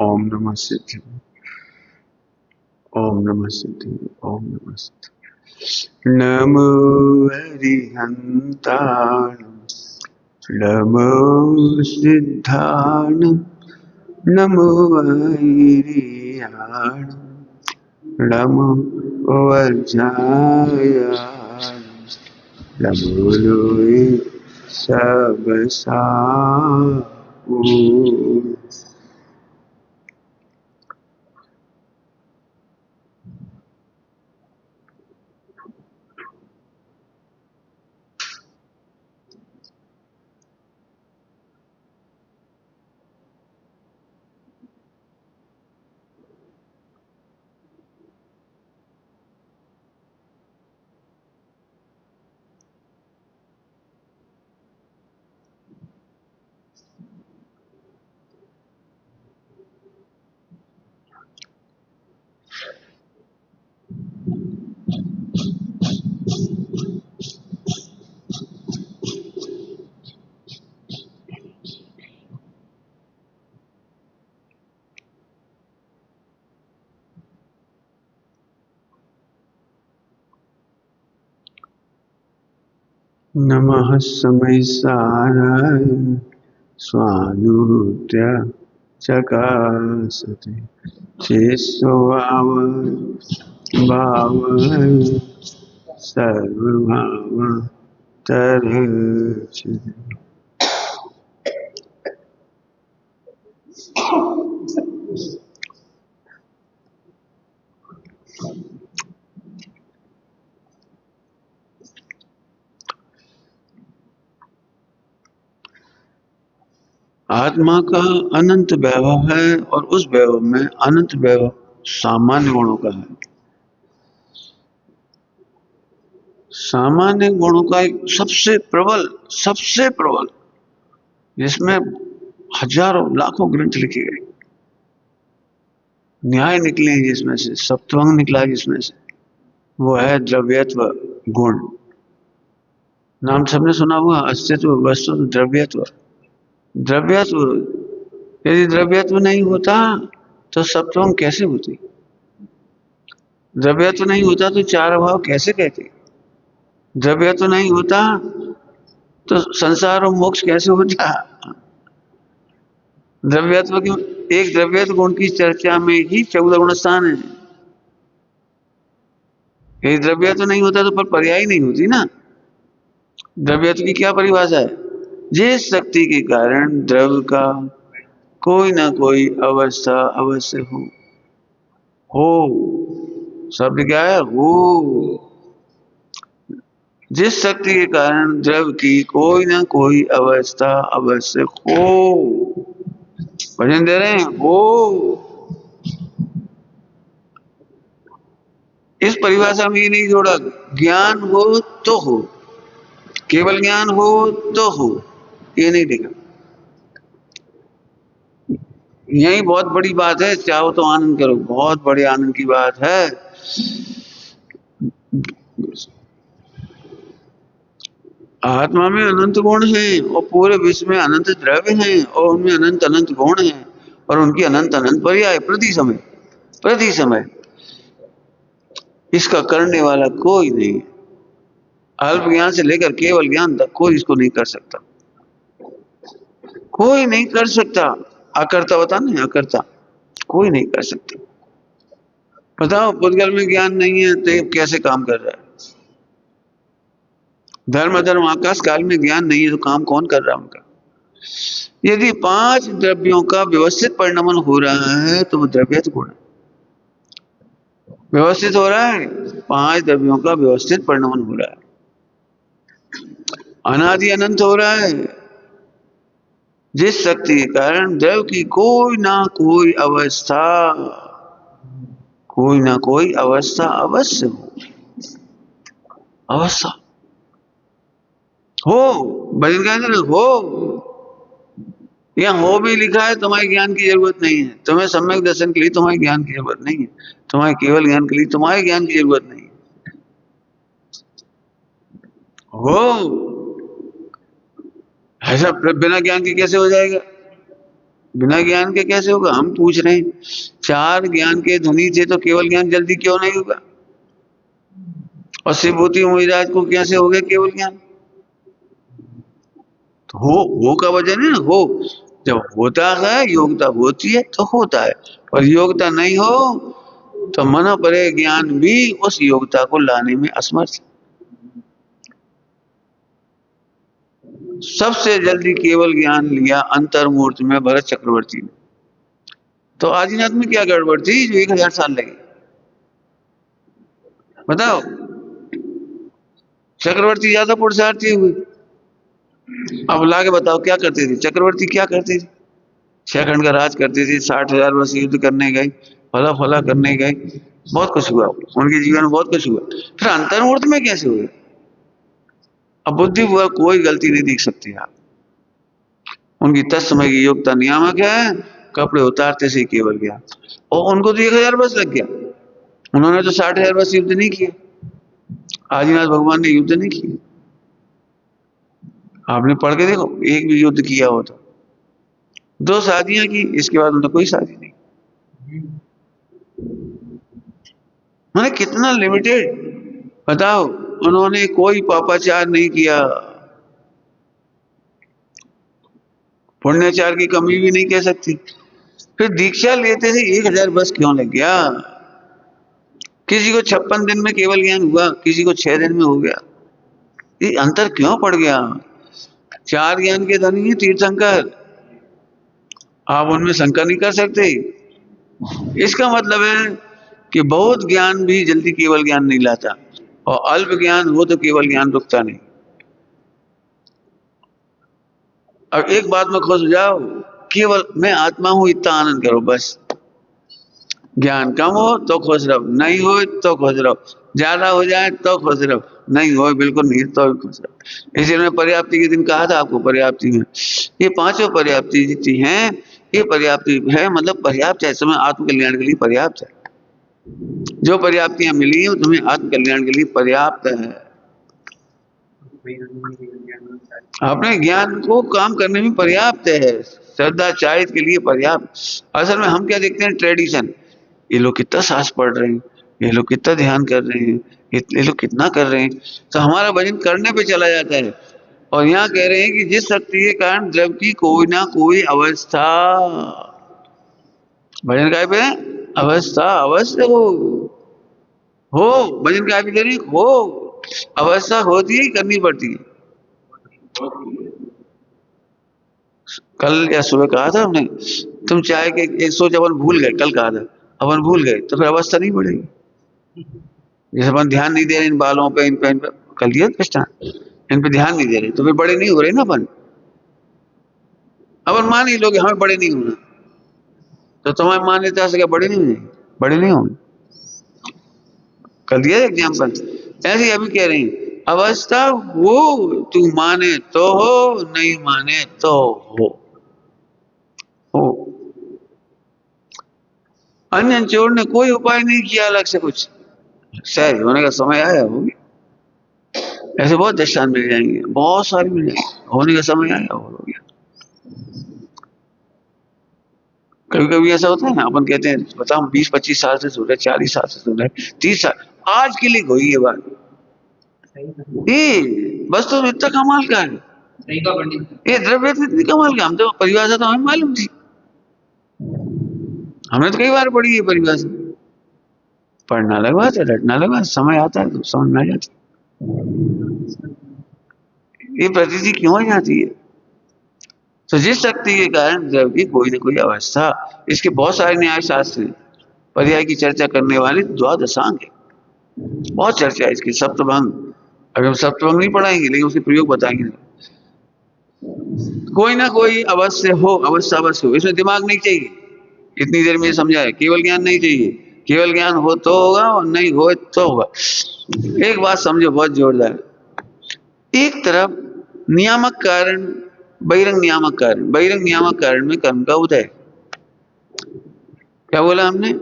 ओम नमः सिद्धि, ओम नमः सिद्धि, ओम नमः सिद्धि। नमो अरिहन्ताणं, नमो सिद्धाणं, नमो वैरियाणं, नमो वज्रायाणं, नमो लोये सबसाहु। नमः समयसाराय स्वानुभूत्या चकासते चेष्टोभावं भावं सर्वभावं तरच्छि। आत्मा का अनंत वैभव है और उस वैभव में अनंत वैभव सामान्य गुणों का है। सामान्य गुणों का एक सबसे प्रबल जिसमें हजारों लाखों ग्रंथ लिखे गए, न्याय निकले हैं जिसमें से, सप्तवंग निकला जिसमें से, वो है द्रव्यत्व गुण। नाम सबने सुना हुआ, अस्तित्व वस्तु द्रव्यत्व। द्रव्यत्व, यदि द्रव्यत्व नहीं होता तो सप्तवंग कैसे होती? द्रव्यत्व नहीं होता तो चार भाव कैसे कहते? द्रव्यत्व नहीं होता तो संसार और मोक्ष कैसे होता? द्रव्यत्व की, एक द्रव्यत्व गुण की चर्चा में ही 14 गुण स्थान है। यदि द्रव्यत्व नहीं होता तो पर पर्याय नहीं होती ना। द्रव्यत्व की क्या परिभाषा है? जिस शक्ति के कारण द्रव्य का कोई ना कोई अवस्था अवश्य हो। शब्द क्या है? हो। जिस शक्ति के कारण द्रव्य की कोई ना कोई अवस्था अवश्य हो। भजन दे रहे हैं, हो। इस परिभाषा में ये नहीं जोड़ा ज्ञान हो तो हो, केवल ज्ञान हो तो हो, ये नहीं देखा। यही बहुत बड़ी बात है। चाहो तो आनंद करो, बहुत बड़े आनंद की बात है। आत्मा में अनंत गुण हैं और पूरे विश्व में अनंत द्रव्य हैं और उनमें अनंत अनंत गुण हैं और उनकी अनंत अनंत पर्याय प्रति समय इसका करने वाला कोई नहीं। अल्प ज्ञान से लेकर केवल ज्ञान तक कोई इसको नहीं कर सकता, कोई नहीं कर सकता। अकर्ता होता नहीं, अकर्ता कोई नहीं कर सकता। बताओ, पुद्गल में ज्ञान नहीं है तो ये कैसे काम कर रहा है? धर्म अधर्म आकाश काल में ज्ञान नहीं है तो काम कौन कर रहा है उनका? यदि 5 द्रव्यों का व्यवस्थित परिणमन हो रहा है तो वो द्रव्यत्व गुण है। व्यवस्थित हो रहा है, 5 द्रव्यों का व्यवस्थित परिणमन हो रहा है, अनादि अनंत हो रहा है। जिस शक्ति के कारण द्रव्य की कोई ना कोई अवस्था अवश्य हो। भजन कहते हो। यहाँ हो भी लिखा है, तुम्हारे ज्ञान की जरूरत नहीं है। तुम्हें सम्यक दर्शन के लिए तुम्हारे ज्ञान की जरूरत नहीं है, तुम्हारे केवल ज्ञान के लिए तुम्हारे ज्ञान की जरूरत नहीं है। हो ऐसा बिना ज्ञान के कैसे हो जाएगा? बिना ज्ञान के कैसे होगा? हम पूछ रहे हैं, चार ज्ञान के धनी थे तो केवल ज्ञान जल्दी क्यों नहीं होगा? और शिवभूति मोहिराज को कैसे हो गया केवल ज्ञान? तो हो का वजन है ना, हो जब होता है, योग्यता होती है तो होता है, और योग्यता नहीं हो तो मन परे ज्ञान भी उस योग्यता को लाने में असमर्थ। सबसे जल्दी केवल ज्ञान लिया अंतर्मूर्ति में भरत चक्रवर्ती ने। तो आदिनाथ में क्या गड़बड़ थी जो 1000 साल लगे? बताओ। चक्रवर्ती ज्यादा पुरुषार्थी हुए। अब लाके बताओ क्या करते थे चक्रवर्ती? क्या करते थे? 6 खंड का राज करते थे, 60,000 वर्ष युद्ध करने गए, फला फला करने गए, बहुत कुछ हुआ उनके जीवन में, बहुत कुछ हुआ। फिर अंतर्मूर्त में कैसे हुए? अब बुद्धि हुआ कोई गलती नहीं दिख सकती आप। उनकी तत्समय की योग्यता नियामक है, कपड़े उतारते से केवल गया, और उनको तो 1000 वर्ष लग गया। उन्होंने तो 60,000 वर्ष युद्ध नहीं किया। आदिनाथ भगवान ने युद्ध नहीं किया। आपने पढ़ के देखो, एक भी युद्ध किया हो तो। 2 शादियां की, इसके बाद उन्होंने कोई शादी नहीं। मैंने कितना लिमिटेड, बताओ। उन्होंने कोई पापाचार नहीं किया, पुण्याचार की कमी भी नहीं कह सकती। फिर दीक्षा लेते थे 1000 वर्ष क्यों लग गया? किसी को 56 दिन में केवल ज्ञान हुआ, किसी को 6 दिन में हो गया। ये अंतर क्यों पड़ गया? 4 ज्ञान के धनी है तीर्थंकर, आप उनमें शंका नहीं कर सकते। इसका मतलब है कि बहुत ज्ञान भी जल्दी केवल ज्ञान नहीं लाता, और अल्प ज्ञान हो तो केवल ज्ञान रुकता नहीं। अब एक बात में खुश हो जाओ, केवल मैं आत्मा हूं इतना आनंद करो बस। ज्ञान कम हो तो खुश रहो, नहीं हो तो खुश रहो, ज्यादा हो जाए तो खुश रहो, नहीं हो बिल्कुल नहीं तो भी खुश रहो। इसलिए मैं पर्याप्ति के दिन कहा था आपको, पर्याप्ति में ये 5 पर्याप्ति जितनी हैं, ये पर्याप्ति है, मतलब पर्याप्त है, समय आत्मकल्याण के लिए पर्याप्त है। जो पर्याप्तियां मिली है तुम्हें आत्मकल्याण के लिए पर्याप्त है। अपने ज्ञान को काम करने में पर्याप्त है, श्रद्धा चारित के लिए पर्याप्त। असल में हम क्या देखते हैं? ट्रेडिशन। ये लोग कितना सांस पढ़ रहे हैं, ये लोग कितना ध्यान कर रहे हैं, ये लोग कितना कर रहे हैं, तो हमारा भजन करने पे चला जाता है। और यहाँ कह रहे हैं कि जिस शक्ति के कारण द्रव्य की कोई ना कोई अवस्था, भजन काय पे अवस्था अवश्य हो भजन काय पे करें हो, अवस्था होती है, करनी पड़ती है। कल या सुबह कहा था हमने, तुम चाहे कि एक सोच अपन भूल गए, कल कहा था अपन भूल गए तो फिर अवस्था नहीं बढ़ेगी। जैसे अपन ध्यान नहीं दे रहे इन बालों पे, इन पे कर लिया दृष्टांत, इन पे ध्यान नहीं दे रहे तो फिर बड़े नहीं हो रहे ना अपन। अपन मान ही लोगे हमें बड़े नहीं होना, तो तुम्हारी मान्यता से क्या बड़े नहीं होंगे? बड़े नहीं होंगे। कर दिया एग्जाम्पल। ऐसे अभी कह रहे हैं अवस्था हो, तू माने तो हो, नहीं माने तो हो। अन्य चोर ने कोई उपाय नहीं किया अलग से कुछ, सहज होने का समय आया होगी। ऐसे बहुत दृष्टांत मिल जाएंगे, बहुत सारे मिल जाएंगे, होने का समय आया और हो गया। कभी कभी ऐसा होता है ना, अपन कहते हैं बताओ 20-25 साल से सुन रहे, 40 साल से सुन रहे, 30 साल, आज के लिए हुई ये बात। ये बस तो इतना कमाल का है, ये द्रव्य इतनी कमाल का, हम तो परिभाषा तो हमें मालूम थी, हमने तो कई बार पढ़ी है परिभाषा। पढ़ना लगा था, रटना लगा, समय आता है तो समझ में आ जाती। ये प्रतीति क्यों आ जाती है? तो जिस शक्ति के कारण द्रव्य की कोई न कोई अवस्था, इसके बहुत सारे न्याय शास्त्र पर्याय की चर्चा करने वाले द्वादशांग है, बहुत चर्चा है इसकी। सप्तभंग, अगर हम सप्तभंग नहीं पढ़ाएंगे लेकिन उसके प्रयोग बताएंगे। कोई ना कोई अवश्य हो, अवस्था अवश्य हो, इसमें दिमाग नहीं चाहिए। इतनी देर में समझा है, केवल ज्ञान नहीं चाहिए, केवल ज्ञान हो तो होगा और नहीं हो तो होगा। एक बात समझो बहुत जोरदार, एक तरफ नियामक कारण, बहिरंग नियामक कारण, बहिरंग नियामक कारण में कर्म का उदय। क्या बोला हमने?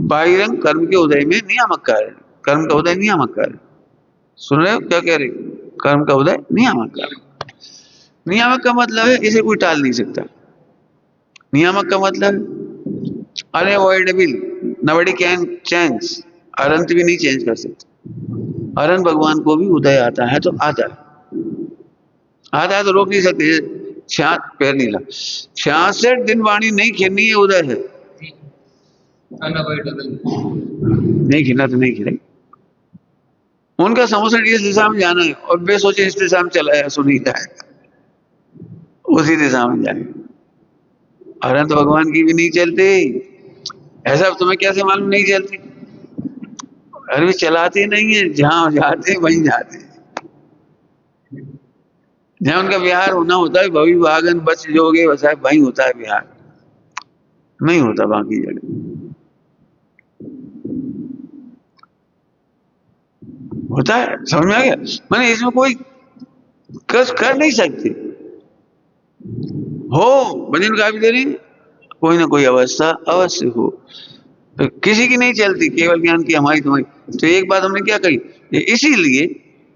बहिरंग कर्म के उदय में नियामक कारण, कर्म का उदय नियामक कारण। सुन रहे हो क्या कह रहे? कर्म का उदय नियामक कारण। नियामक का मतलब है इसे कोई टाल नहीं सकता। नियामक का मतलब अनअवॉइडेबल, नबडी कैन चेंज। अनंत भी नहीं चेंज कर सकते। अनंत भगवान को भी उदय आता है तो आता है, आता है तो रोक नहीं सकते। पैर नीला 66 दिन वाणी नहीं खिलनी है, उदय है। नहीं खिला तो नहीं खिलाई। उनका समोसन इस दिशा में जाना है और वे सोचे इस दिशा में चला है, सुनीता है उसी दिशा में जाए। अनंत भगवान की भी नहीं चलती। ऐसा तुम्हें कैसे मालूम नहीं चलती? अरे वे चलाते नहीं है, जहां जाते वहीं जाते। जहां उनका विहार होना होता है, भवि वागन बच जोगे वैसा वहीं होता है विहार, नहीं होता बाकी जगह। होता है, समझ में आ गया? मैंने इसमें कोई कष्ट कर नहीं सकते। हो भजन का भी दे रही, कोई ना कोई अवस्था अवश्य हो। तो किसी की नहीं चलती, केवल ज्ञान की हमारी तुम्हारी। तो एक बात हमने क्या कही, इसीलिए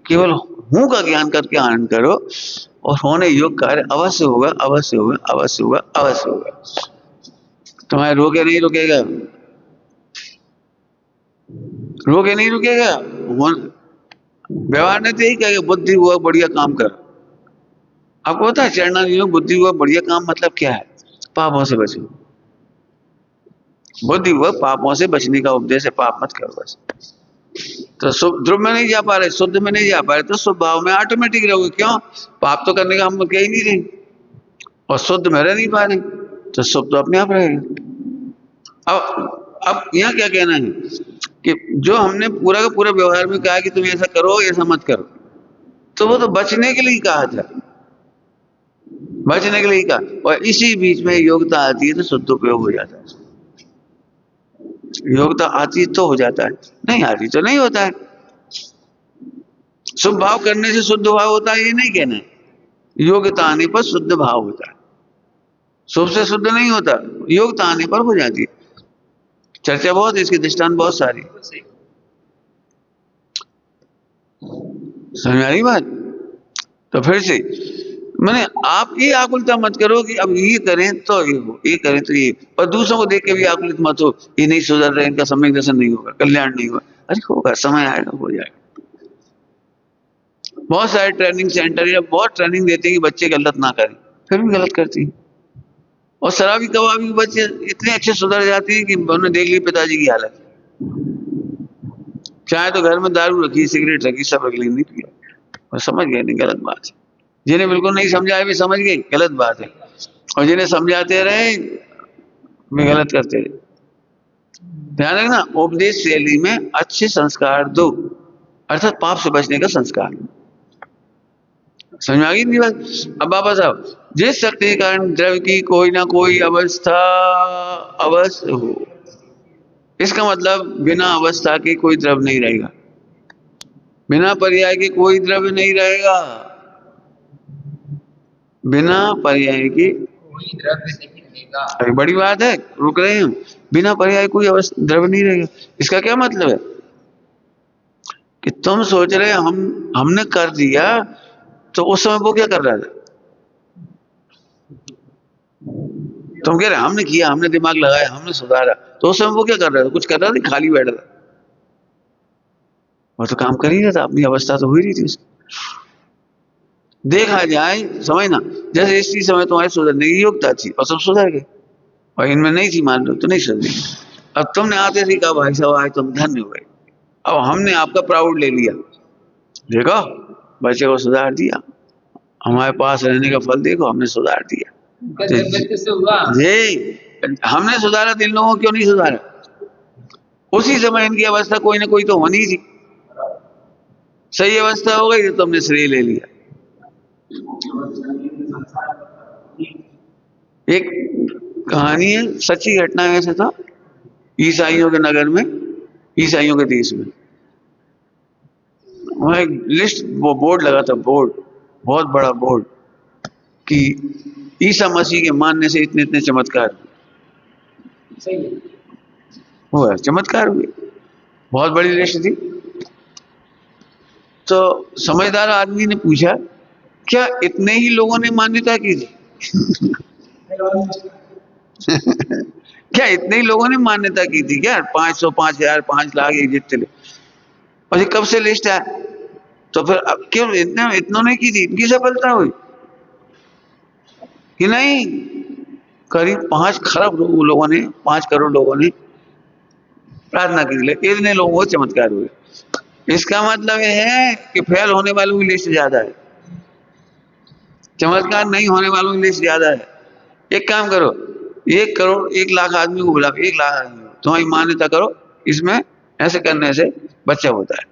केवल हूं का ज्ञान करके आनंद करो और होने योग कार्य अवश्य होगा, अवश्य होगा, अवश्य होगा, अवश्य होगा। तुम्हारे रोके नहीं रुकेगा, रोके नहीं रुकेगा। व्यवहार ने तो यही कहेगा बुद्धि हुआ बढ़िया काम कर। आपको पता है चरणार्जुन में बुद्धि हुआ बढ़िया काम मतलब क्या है? पापों से बचो। बुद्धि हुआ पापों से बचने का उपदेश है, पाप मत करो बस। तो ध्रुव में नहीं जा पा रहे, शुद्ध में नहीं जा पा रहे, तो शुभ भाव में ऑटोमेटिक रहोगे। क्यों? पाप तो करने का हम कह ही नहीं रहे और शुद्ध में रह नहीं पा रहे, तो शुभ तो अपने आप रहेगा। अब यहाँ क्या कहना है कि जो हमने पूरा का पूरा व्यवहार में कहा कि तुम ऐसा करो ऐसा मत करो, तो वो तो बचने के लिए कहा था, बचने के लिए कहा। और इसी बीच में योग्यता आती है तो शुद्ध उपयोग हो जाता है। योग्यता आती तो हो जाता है, नहीं आती तो नहीं होता है। शुभ भाव करने से शुद्ध भाव होता है ये नहीं कहना है, योग्यता आने पर शुद्ध भाव होता है। शुभ से शुद्ध नहीं होता, योग्यता आने पर हो जाती है। चर्चा बहुत, इसके दृष्टांत बहुत सारी। समझ आ रही बात? तो फिर से मैंने आप ये आकुलता मत करो कि अब ये करें तो ये हो, ये करें तो ये, और दूसरों को देख के भी आकुलित मत हो, ये नहीं सुधर रहे, इनका सम्यक दर्शन नहीं होगा, कल्याण नहीं होगा। अरे होगा, समय आएगा, हो जाएगा। बहुत सारे ट्रेनिंग सेंटर या बहुत ट्रेनिंग देते हैं कि बच्चे गलत ना करें, फिर भी गलत करती है। और शराबी कबाबी बच्चे इतने अच्छे सुधर जाते हैं कि उन्होंने देख ली पिताजी की हालत, चाहे तो घर में दारू रखी, सिगरेट रखी, सब रख ली, नहीं पिया और समझ गए नहीं गलत बात है। जिन्हें बिल्कुल नहीं समझाए भी समझ गए गलत बात है, और जिन्हें समझाते रहे वे गलत करते रहे। ध्यान रखना, उपदेश शैली में अच्छे संस्कार दो, अर्थात पाप से बचने का संस्कार। समझ में आ गई नहीं बात? अब वापस आओ, जिस शक्ति के कारण द्रव्य की कोई ना कोई अवस्था अवश्य हो, इसका मतलब बिना अवस्था के कोई द्रव्य नहीं रहेगा, बिना पर्याय के कोई द्रव्य नहीं रहेगा, बिना पर्याय के कोई द्रव्य नहीं रहेगा। अभी बड़ी बात है, रुक रहे हैं। बिना पर्याय कोई अवस्था द्रव्य नहीं रहेगा, इसका क्या मतलब है कि तुम सोच रहे हमने कर दिया, तो उस समय वो क्या कर रहा था? तुम कह रहे हमने किया, हमने दिमाग लगाया, हमने सुधारा, तो उस समय वो क्या कर रहा था? कुछ कर रहा था? खाली बैठा था? वो तो काम कर ही रहा था, अपनी अवस्था तो हो ही रही थी उसकी। देखा जाए समझना, जैसे इसी समय तुम्हारे सुधरने की योग्यता थी और सब सुधर गए, और इनमें नहीं थी मान लो तो नहीं सुधरी। अब तुमने आते ही कहा भाई साहब आज तुम धन्य हो गए, अब हमने आपका प्राउड ले लिया, देखो बच्चे को सुधार दिया, हमारे पास रहने का फल देखो, हमने सुधार दिया। जी हमने सुधारा, इन लोगों को क्यों नहीं सुधारा? उसी समय इनकी अवस्था कोई ना कोई तो होनी थी, सही अवस्था हो गई तो तुमने श्रेय ले लिया। एक कहानी है, सच्ची घटना है वैसे तो, ईसाइयों के नगर में, ईसाइयों के देश में, वहां एक लिस्ट वो बोर्ड लगा था, बोर्ड बहुत बड़ा बोर्ड कि ईसा मसीह के मानने से इतने इतने चमत्कार हुआ, चमत्कार हुए, बहुत बड़ी लिस्ट थी। तो समझदार आदमी ने पूछा क्या इतने ही लोगों ने मान्यता की थी? क्या इतने ही लोगों ने मान्यता की थी क्या? 500, 5000, 5 लाख, ये जितने और ये कब से लिस्ट है? तो फिर अब क्यों इतनों ने की थी, इनकी सफलता हुई कि नहीं? करीब 5 खरब लोगों ने, 5 करोड़ लोगों ने प्रार्थना की थी, इतने लोगों को चमत्कार हुए। इसका मतलब यह है कि फेल होने वालों की लिस्ट ज्यादा है, चमत्कार नहीं होने वालों की लिस्ट ज्यादा है। एक काम करो, 1 करोड़ 1 लाख आदमी को बुलाओ, 1 लाख आदमी को, तुम्हारी मान्यता करो इसमें ऐसे करने से बच्चा होता है।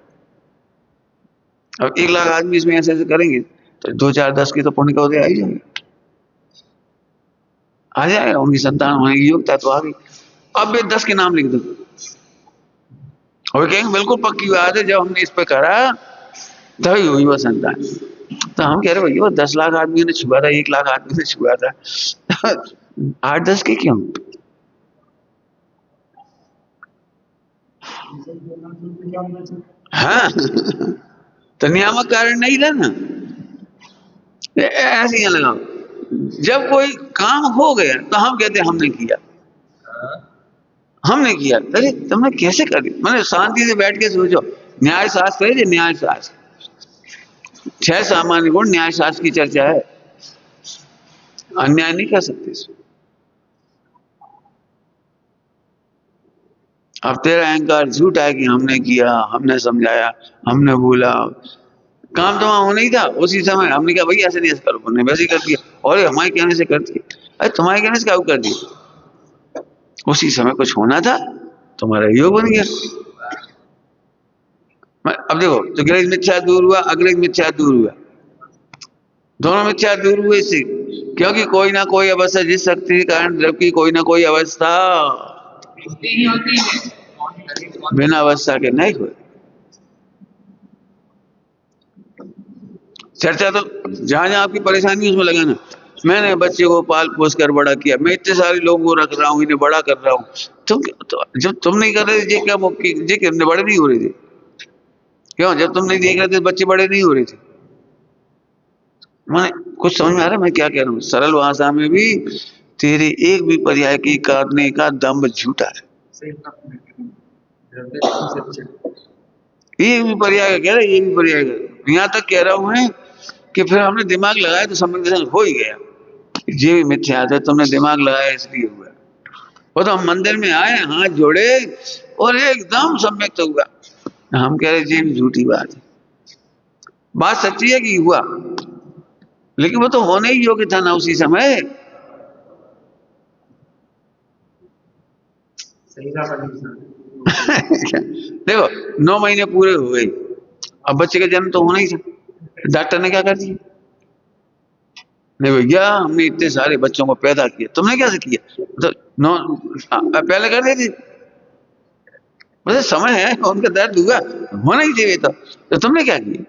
अब 1 लाख आदमी इसमें ऐसे ऐसे करेंगे तो 2, 4, 10 की तो पुण्य का उदय आ ही जाएंगे, आ जाएगा, उनकी संतान होने की योग्यता तो आ गई। अब भी 10 के नाम लिख दो और कहेंगे बिल्कुल पक्की बात है, जब हमने इस पे करा तभी हुई वो संतान। तो हम कह रहे भैया वो 10 लाख आदमियों ने छुआ था, 1 लाख आदमी ने छुआ था, 8-10 के क्यों? हाँ, तो नियामक कारण नहीं था ना, ऐसे ही लगाओ। जब कोई काम हो गया तो हम कहते हैं हमने किया, हमने किया। अरे तुमने कैसे कर दिया? मैंने शांति से बैठ के सोचो, न्याय शास्त्र है, न्याय शास्त्र 6 सामान्य गुण न्याय शास्त्र की चर्चा है, अन्याय नहीं कर सकते इसमें। अब तेरा अहंकार झूठा है कि हमने किया, हमने समझाया, हमने बोला, काम तो वहां होना ही था उसी समय। हमने कहा भाई ऐसे नहीं ऐसे करो, हमने वैसे ही कर दिया, और हमारे कहने से कर दिया। अरे तुम्हारे कहने से क्या कर दिया? उसी समय कुछ होना था, तुम्हारा योग बन गया। अब देखो, तो ग्रह मिथ्या दूर हुआ, अग्रह मिथ्या दूर हुआ, दोनों मिथ्या दूर हुए इससे, क्योंकि कोई ना कोई अवस्था, जिस शक्ति के कारण द्रव की कोई ना कोई अवस्था बिना अवस्था के नहीं हुई। चर्चा तो जहां जहां आपकी परेशानी उसमें लगाना। मैंने बच्चे को पाल पोस कर बड़ा किया, मैं इतने सारे लोगों को रख रहा हूँ, इन्हें बड़ा कर रहा हूँ। तुम तो, जब तुम नहीं कर रहे थे क्या बड़े नहीं हो रहे थे? क्यों? जब तुम नहीं देख रहे थे बच्चे बड़े नहीं हो रहे थे? मैं कुछ समझ में आ रहा है मैं क्या कह रहा हूँ? सरल भाषा में भी तेरे एक भी पर्याय की करने का दम्भ झूठा है। एक भी पर्याय कह रहे, एक भी पर्याय कह रहे, यहाँ तक कह रहा हूँ कि फिर हमने दिमाग लगाया तो सम्यक दर्शन हो ही गया। ये भी मिथ्या है, तुमने दिमाग लगाया इसलिए हुआ। वो तो हम मंदिर में आए, हाथ जोड़े और एकदम सम्यक हुआ। हम कह रहे ये भी झूठी बात है। बात सच्ची है कि हुआ, लेकिन वो तो होने ही योग्य था ना उसी समय। देखो 9 महीने पूरे हो गए, अब बच्चे का जन्म तो होना ही था। डॉक्टर ने क्या कर दिया? नहीं भैया हमने इतने सारे बच्चों को पैदा किया, तुमने कैसे किया? तो पहले कर देती, मुझे समय है, उनका दर्द हुआ, होना ही चाहिए था, तो तुमने क्या किया?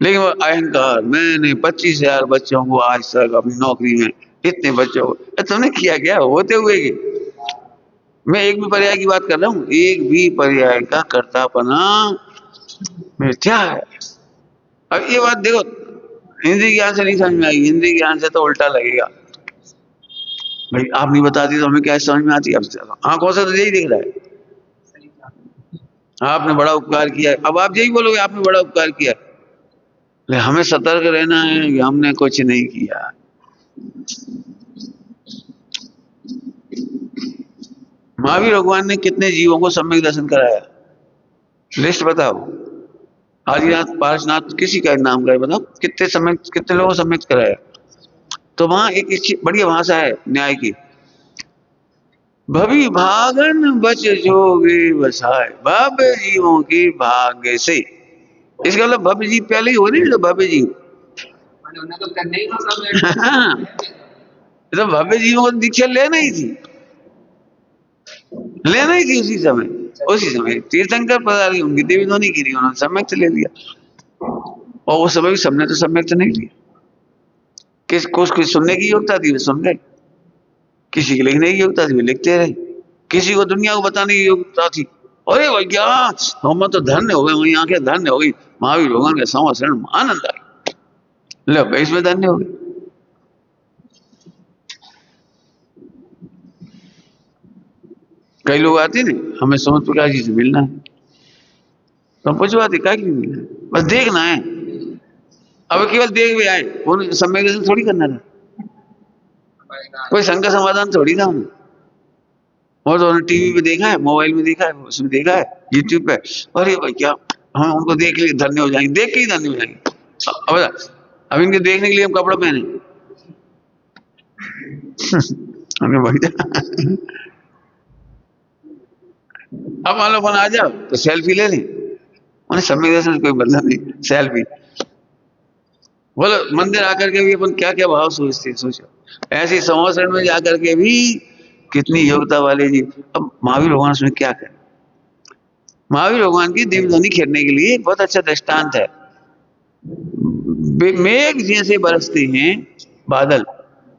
लेकिन वो अहंकार, मैंने 25,000 बच्चों को आज तक अपनी नौकरी में, इतने बच्चों को, तुमने किया क्या होते हुए की? मैं एक भी पर्याय की बात कर रहा हूँ, एक भी पर्याय का कर्तापना मिथ्या है। अब ये बात देखो, हिंदी ज्ञान से नहीं समझ में आई, हिंदी ज्ञान से तो उल्टा लगेगा। भाई आप नहीं बताती तो हमें क्या समझ में आती? अब आंखों से तो यही दिख रहा है, आपने बड़ा उपकार किया है। अब आप यही बोलोगे आपने बड़ा उपकार किया, लेकिन हमें सतर्क रहना है कि हमने कुछ नहीं किया। महावीर भगवान ने कितने जीवों को सम्यक दर्शन कराया? लिस्ट बताओ। आदिनाथ, पार्शनाथ, किसी का नाम का बताओ, कितने लोगों को सम्यक कराया? तो वहां एक बढ़िया भाषा है न्याय की, भवि भागन बच जोगे बसाए, भव्य जीवों की भाग्य से। इसका मतलब भव्य जीव पहले ही हो नहीं, तो भव्य जीव तो करना ही तो भव्य जीवों को दीक्षा लेना ही थी, लेना ही थी उसी समय तीर्थंकर पधारी, उनकी देवी ध्वनि गिरी, उन्होंने सम्यक ले लिया। और उस समय भी सबने तो सम्यक नहीं लिया। कुछ सुनने की योग्यता थी वे सुन गए, किसी की लिखने की योग्यता थी वे लिखते रहे, किसी को दुनिया को बताने की योग्यता थी। अरे भैया हम तो धन्य हो गए, वही आंखें धन्य हो गई, महावीर भगवान के संवत्सरण आनंद आई। लो इसमें धन्य हो गए। कई लोग आते नहीं, हमें समुद्र प्रकाश जी से मिलना है, तो हम पूछवाते क्या के लिए मिलना है, बस देखना है। अब केवल देख भी आए, उन सम्यक दर्शन थोड़ी करना था, कोई शंका समाधान थोड़ी था उन्हें। और तो उन्होंने टीवी पे देखा है, मोबाइल में देखा है, उसमें देखा है, यूट्यूब पे, अरे भाई क्या हम उनको देख लिए धन्य हो जाएंगे, देख के ही धन्य हो जाएंगे। अब इनके देखने के लिए हम कपड़ा पहने हमें भैया अब मान लो अपन आ जाओ तो सेल्फी ले लें, उन्हें सम्यक दर्शन से कोई मतलब नहीं, सेल्फी। बोलो मंदिर आकर के भी अपन क्या क्या भाव सोचते, सोचो ऐसे संवत्सरण में जाकर के भी कितनी योग्यता वाले जी। अब महावीर भगवान उसमें क्या करें, महावीर भगवान की दिव्य ध्वनि खेलने के लिए बहुत अच्छा दृष्टांत है। मेघ जैसे बरसते हैं बादल,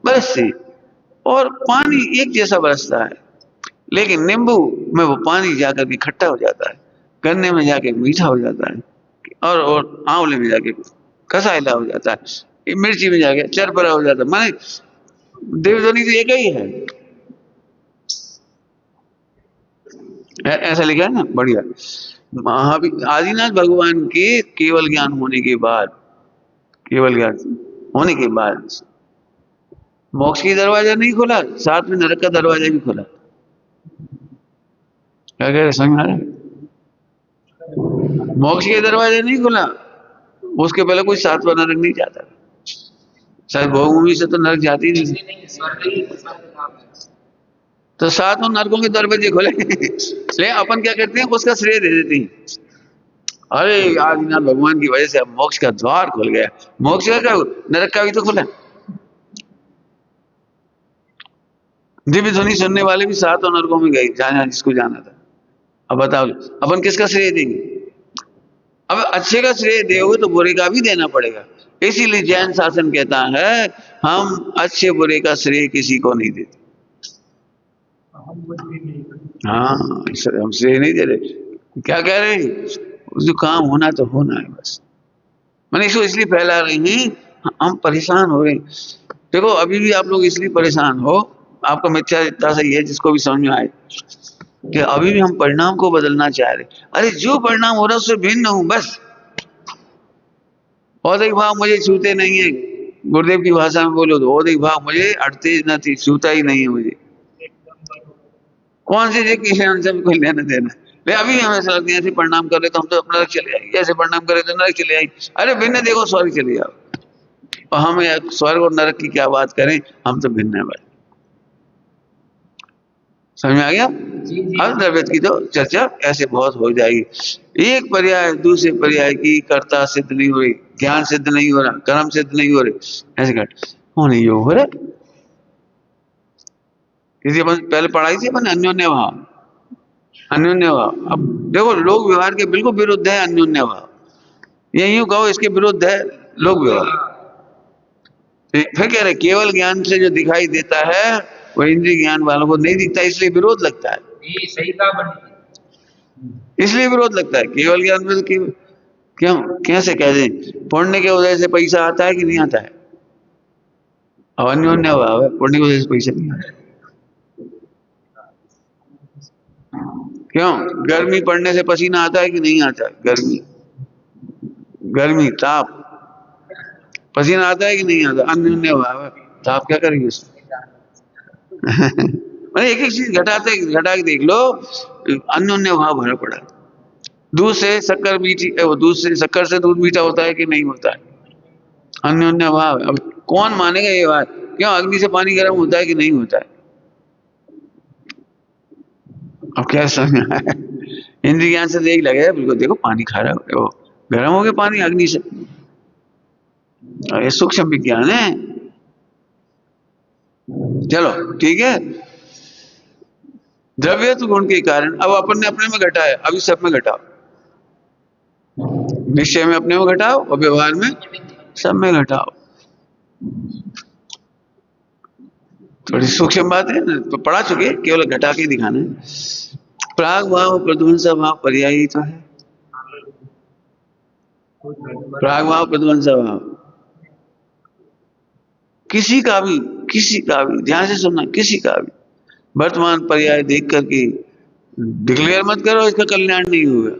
बरसते और पानी एक जैसा बरसता है, लेकिन नींबू में वो पानी जाकर के खट्टा हो जाता है, गन्ने में जाके मीठा हो जाता है, और आंवले में जाके कसाइला हो जाता है, मिर्ची में जाके चरपरा हो जाता है। माने देवध्वनि तो एक ही है, ऐसा लिखा है ना, बढ़िया। महावीर आदिनाथ भगवान के केवल ज्ञान होने के बाद, केवल ज्ञान होने के बाद मोक्ष की दरवाजा नहीं खुला, साथ में नरक का दरवाजा भी खुला। क्या कह रहे, समझ आ रहा है? मोक्ष के दरवाजा नहीं खुला, उसके पहले कोई सातवां नरक नहीं जाता, शायद भोगभूमि से तो नरक जाती ही नहीं, तो सातों नरकों के दरवाजे खुले ले अपन क्या करते हैं, उसका श्रेय दे देते हैं, अरे आदिनाथ भगवान की वजह से अब मोक्ष का द्वार खुल गया। मोक्ष का क्या, नरक का भी तो खुला। दिव्य ध्वनि सुनने वाले भी सातों नरकों में गए, जाना जिसको जाना था। अब बताओ अपन किसका श्रेय देंगे? अब अच्छे का श्रेय दोगे तो बुरे का भी देना पड़ेगा। इसीलिए जैन शासन कहता है हम अच्छे बुरे का श्रेय किसी को नहीं देते। हाँ हम श्रेय नहीं दे रहे, क्या कह रहे हैं, जो काम होना तो होना है बस। मैंने इसको इसलिए फैला रही हैं, हम परेशान हो रहे हैं। देखो अभी भी आप लोग इसलिए परेशान हो, आपका मिथ्याचार सही है, जिसको भी समझ में आए कि अभी भी हम परिणाम को बदलना चाह रहे। अरे जो परिणाम हो रहा है उससे भिन्न हूं बस। औदिक भाव मुझे छूते नहीं है, गुरुदेव की भाषा में बोलो तो औदिक भाव मुझे अड़ते न थी, छूता ही नहीं है मुझे। कौन सी से कोई लेना देना, वे अभी हमें ऐसा लगता है ऐसे परिणाम कर रहे तो हम तो अपना नरक चले आएंगे, ऐसे परिणाम करे तो नरक चले आएंगे। अरे भिन्न देखो स्वर्ग चले जाओ, और हम स्वर्ग और नरक की क्या बात करें, हम तो भिन्न है भाई। समझ में आ गया? हर द्रव्य की तो चर्चा ऐसे बहुत हो जाएगी। एक पर्याय दूसरे पर्याय की कर्ता सिद्ध नहीं हो रही, ज्ञान सिद्ध नहीं हो रहा, कर्म सिद्ध नहीं हो रहे, ऐसे कर होने योग हो रहा। किसी अपन पहले पढ़ाई थी अपन अन्योन्य भाव, अन्योन्य भाव। अब देखो लोक व्यवहार के बिल्कुल विरुद्ध है अन्योन्य भाव, ये यूं कहो इसके विरुद्ध है लोक व्यवहार। फिर कह रहे केवल ज्ञान से जो दिखाई देता है वो इंद्रिय ज्ञान वालों को नहीं दिखता, इसलिए विरोध लगता है। सही कहा, इसलिए विरोध लगता है केवल ज्ञान में। क्यों कैसे कह दें, पुण्य के वजह से पैसा आता है कि नहीं आता है? अब अन्योन्य भाव है, पुण्य की वजह से पैसा नहीं आता। क्यों, गर्मी पड़ने से पसीना आता है कि नहीं आता है? गर्मी, गर्मी ताप, पसीना आता है कि नहीं आता? अन्योन्य भाव है, तो आप क्या करेंगे उसमें? मैंने एक एक चीज घटा के देख लो, अन्योन्य भाव भरा पड़ा। दूध से शक्कर मीठी, वो दूध से शक्कर से दूध मीठा होता है कि नहीं होता है? अन्योन्य भाव। अब कौन मानेगा ये बात? क्यों, अग्नि से पानी गर्म होता है कि नहीं होता है? अब क्या समझ में आया? इंद्रिय ज्ञान से देख लगे बिल्कुल, देखो पानी खा रहा है, वो गर्म हो गया पानी अग्नि से, ये सूक्ष्म विज्ञान है। चलो ठीक है, द्रव्य तो गुण के कारण। अब अपन ने अपने में घटाया, अभी सब में घटाओ, निश्चय में अपने में घटाओ और व्यवहार में सब में घटाओ। थोड़ी सूक्ष्म बात है ना, तो पढ़ा चुके, केवल घटा के दिखाना है। प्राग भाव प्रध्वंस भाव पर्यायी तो है, प्राग भाव प्रध्वंस भाव किसी का भी ध्यान से सुनना, किसी का भी वर्तमान पर्याय देख करके डिक्लेयर मत करो इसका कल्याण नहीं होगा।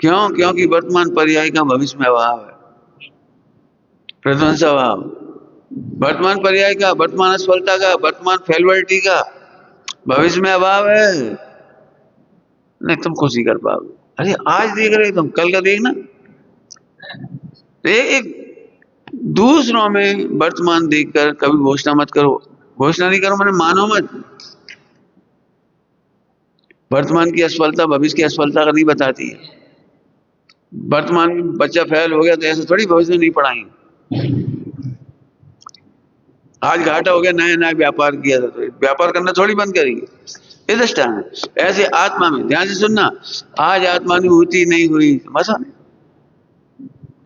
क्यों? क्योंकि वर्तमान पर्याय का भविष्य में अभाव है, प्रध्वंस अभाव। वर्तमान पर्याय का, वर्तमान असफलता का, वर्तमान फेलिबिलिटी का भविष्य में अभाव है। नहीं तुम खुश ही कर पाओगे। अरे आज देख रहे तुम, कल का देखना। एक दूसरों में वर्तमान देखकर कभी घोषणा मत करो। घोषणा नहीं करो मैंने मानो मत। वर्तमान की असफलता भविष्य की असफलता का नहीं बताती है। वर्तमान में बच्चा फेल हो गया तो ऐसा थोड़ी भविष्य में नहीं पढ़ाएंगे। आज घाटा हो गया, नया नया व्यापार किया था तो व्यापार करना थोड़ी बंद करेंगे। ये दृष्टान है। ऐसे आत्मा में ध्यान से सुनना, आज आत्मानुभूति नहीं हुई मजा नहीं,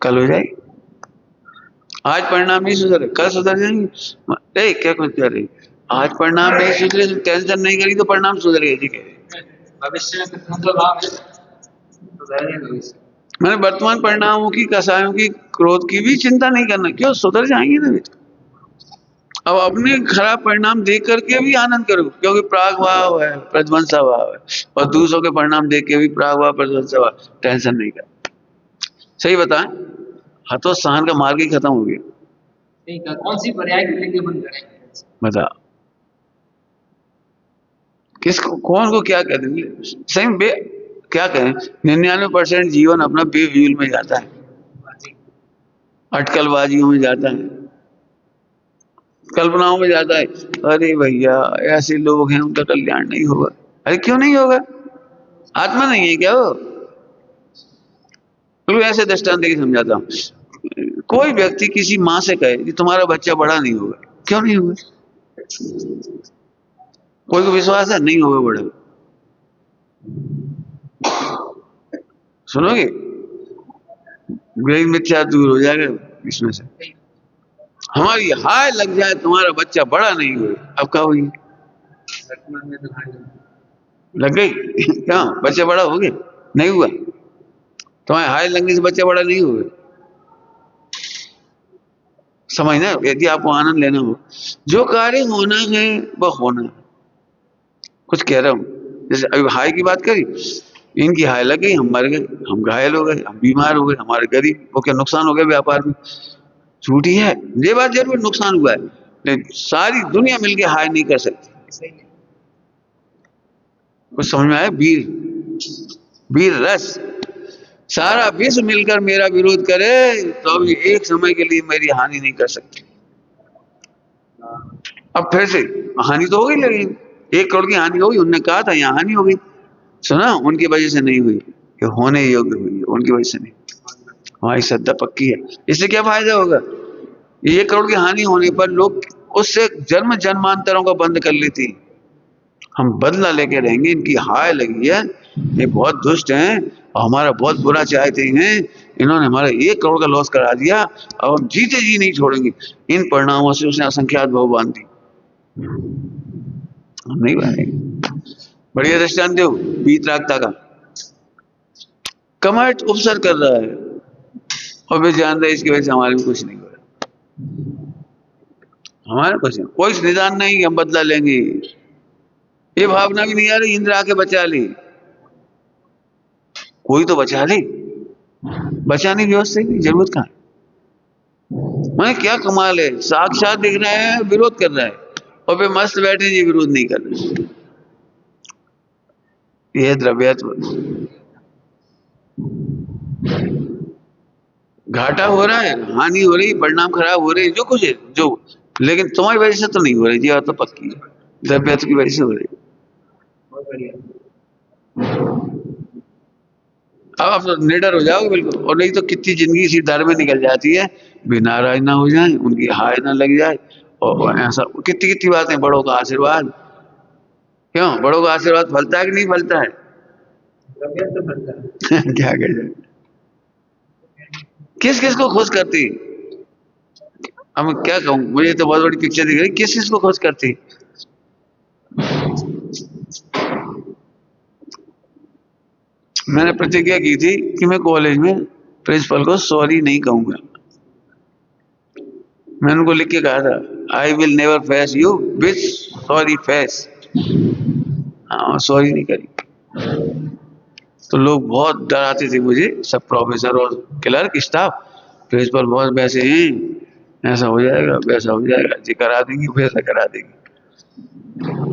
कल हो जाएगी। आज परिणाम नहीं सुधरे कल सुधर जाएंगे। क्या कुछ कर रही, आज परिणाम नहीं सुधरे, टेंशन नहीं करी तो परिणाम सुधरेगा। ठीक है, भविष्य मैंने वर्तमान परिणामों की, कसायों की, क्रोध की भी चिंता नहीं करना। क्यों? सुधर जाएंगे ना। अब अपने खराब परिणाम देख करके भी आनंद करो, क्योंकि प्राग भाव है, प्रध्वंसा भाव है। और दूसरों के परिणाम देख के भी प्राग भाव, प्रध्वंसा भाव, टेंशन नहीं कर। सही बताएं, हतोत्साहन का मार्ग ही खत्म हो गया। कौन सी पर्याय के लिए बंद करें? बता, किसको, कौन को क्या कह देंगे? सही में क्या कहें, 99% जीवन अपना बेव्यूल में जाता है, अटकलबाजियों में जाता है, कल्पनाओं में जाता है। अरे भैया ऐसे लोग हैं, उनका कल्याण नहीं होगा। अरे क्यों नहीं होगा? आत्मा नहीं है क्या वो? तो ऐसे दृष्टांत देके समझाता हूँ। कोई व्यक्ति किसी माँ से कहे कि तुम्हारा बच्चा बड़ा नहीं होगा, क्यों नहीं होगा? कोई को विश्वास है नहीं होगा बड़ा? सुनोगे? ग्रह मिथ्या दूर हो जाएगा इसमें से। हमारी हाय लग जाए तुम्हारा बच्चा बड़ा नहीं हुआ, अब क्या होगी? लग गई क्या? बच्चा बड़ा हो गया? नहीं हुआ? तुम्हारे हाय लगने से बच्चा बड़ा नहीं हुआ। समझना, यदि आपको आनंद लेना हो, जो कार्य होना है वह होना है। कुछ कह रहा हूं, जैसे अभी हाय की बात करी, इनकी हाय लग गई, हम मर गए, हम घायल हो गए, हम बीमार हो गए, हमारे गरीब वो क्या नुकसान हो गया व्यापार में? झूठी है ये बात, जरूर नुकसान हुआ है, लेकिन सारी दुनिया मिलके हाय नहीं कर सकती। कुछ समझ में आया? वीर रस, सारा विश्व मिलकर मेरा विरोध करे तो अभी एक समय के लिए मेरी हानि नहीं कर सकती। अब फिर से हानि तो हो गई, लेकिन 1 करोड़ की हानि हो गई, उनने कहा था यहाँ हानि हो गई, सुना, उनकी वजह से नहीं हुई, कि होने योग्य हुई, उनकी वजह से नहीं। हमारी श्रद्धा पक्की है। इससे क्या फायदा होगा? 1 करोड़ की हानि होने पर लोग उससे जन्म जन्मांतरों का बंद कर लेती। हम बदला लेके रहेंगे, इनकी हाय लगी है, ये बहुत दुष्ट हैं और हमारा बहुत बुरा चाहते हैं, इन्होंने हमारा 1 करोड़ का लॉस करा दिया, अब हम जीते जी नहीं छोड़ेंगे। इन परिणामों से उसने असंख्यात भाव बांध दी, हम नहीं बांधेंगे। बढ़िया दृष्टांत दो वीतरागता का। कमट उपसर कर रहा है और वे जान रहे इसकी वजह से हमारे में कुछ नहीं हो रहा, हमारे कुछ नहीं, कोई निदान नहीं कि हम बदला लेंगे। ये भावना भी नहीं आ रही, इंद्र आके बचा ले, कोई तो बचा ले, बचाने की व्यवस्था की जरूरत कहाँ है? मैं क्या कमाल है, साक्षात दिख रहा है, विरोध कर रहा है, और वे मस्त बैठे जी विरोध नहीं कर रहे। यह द्रव्यत्व, घाटा हो रहा है, हानि हो रही, परिणाम खराब हो रहे, जो कुछ है जो, लेकिन तुम्हारी वजह से तो नहीं हो रही जी, तो पक्की है, द्रव्यत्व की वजह से हो रही। अब आप तो निडर हो जाओगे बिल्कुल, और नहीं तो कितनी जिंदगी इसी डर में निकल जाती है, भी नाराज ना हो जाए, उनकी हाय ना लग जाए, और ऐसा कितनी कितनी बातें। बड़ों का आशीर्वाद, क्यों बड़ों का आशीर्वाद फलता है कि नहीं फलता है? क्या कह जाए, किस किस को खुश करती? अब मैं क्या कहूँ, मुझे तो बहुत बड़ी पिक्चर दिख रही, किस किस को खुश करती? मैंने प्रतिज्ञा की थी कि मैं कॉलेज में प्रिंसिपल को सॉरी नहीं कहूंगा। मैंने उनको लिख के कहा था, I will never face you with sorry face. हाँ, सॉरी नहीं करी। तो लोग बहुत डराते थे मुझे, सब प्रोफेसर और क्लर्क स्टाफ, प्रिंसिपल बहुत वैसे हैं, ऐसा हो जाएगा वैसा हो जाएगा, जी करा देंगी वैसा करा देंगी।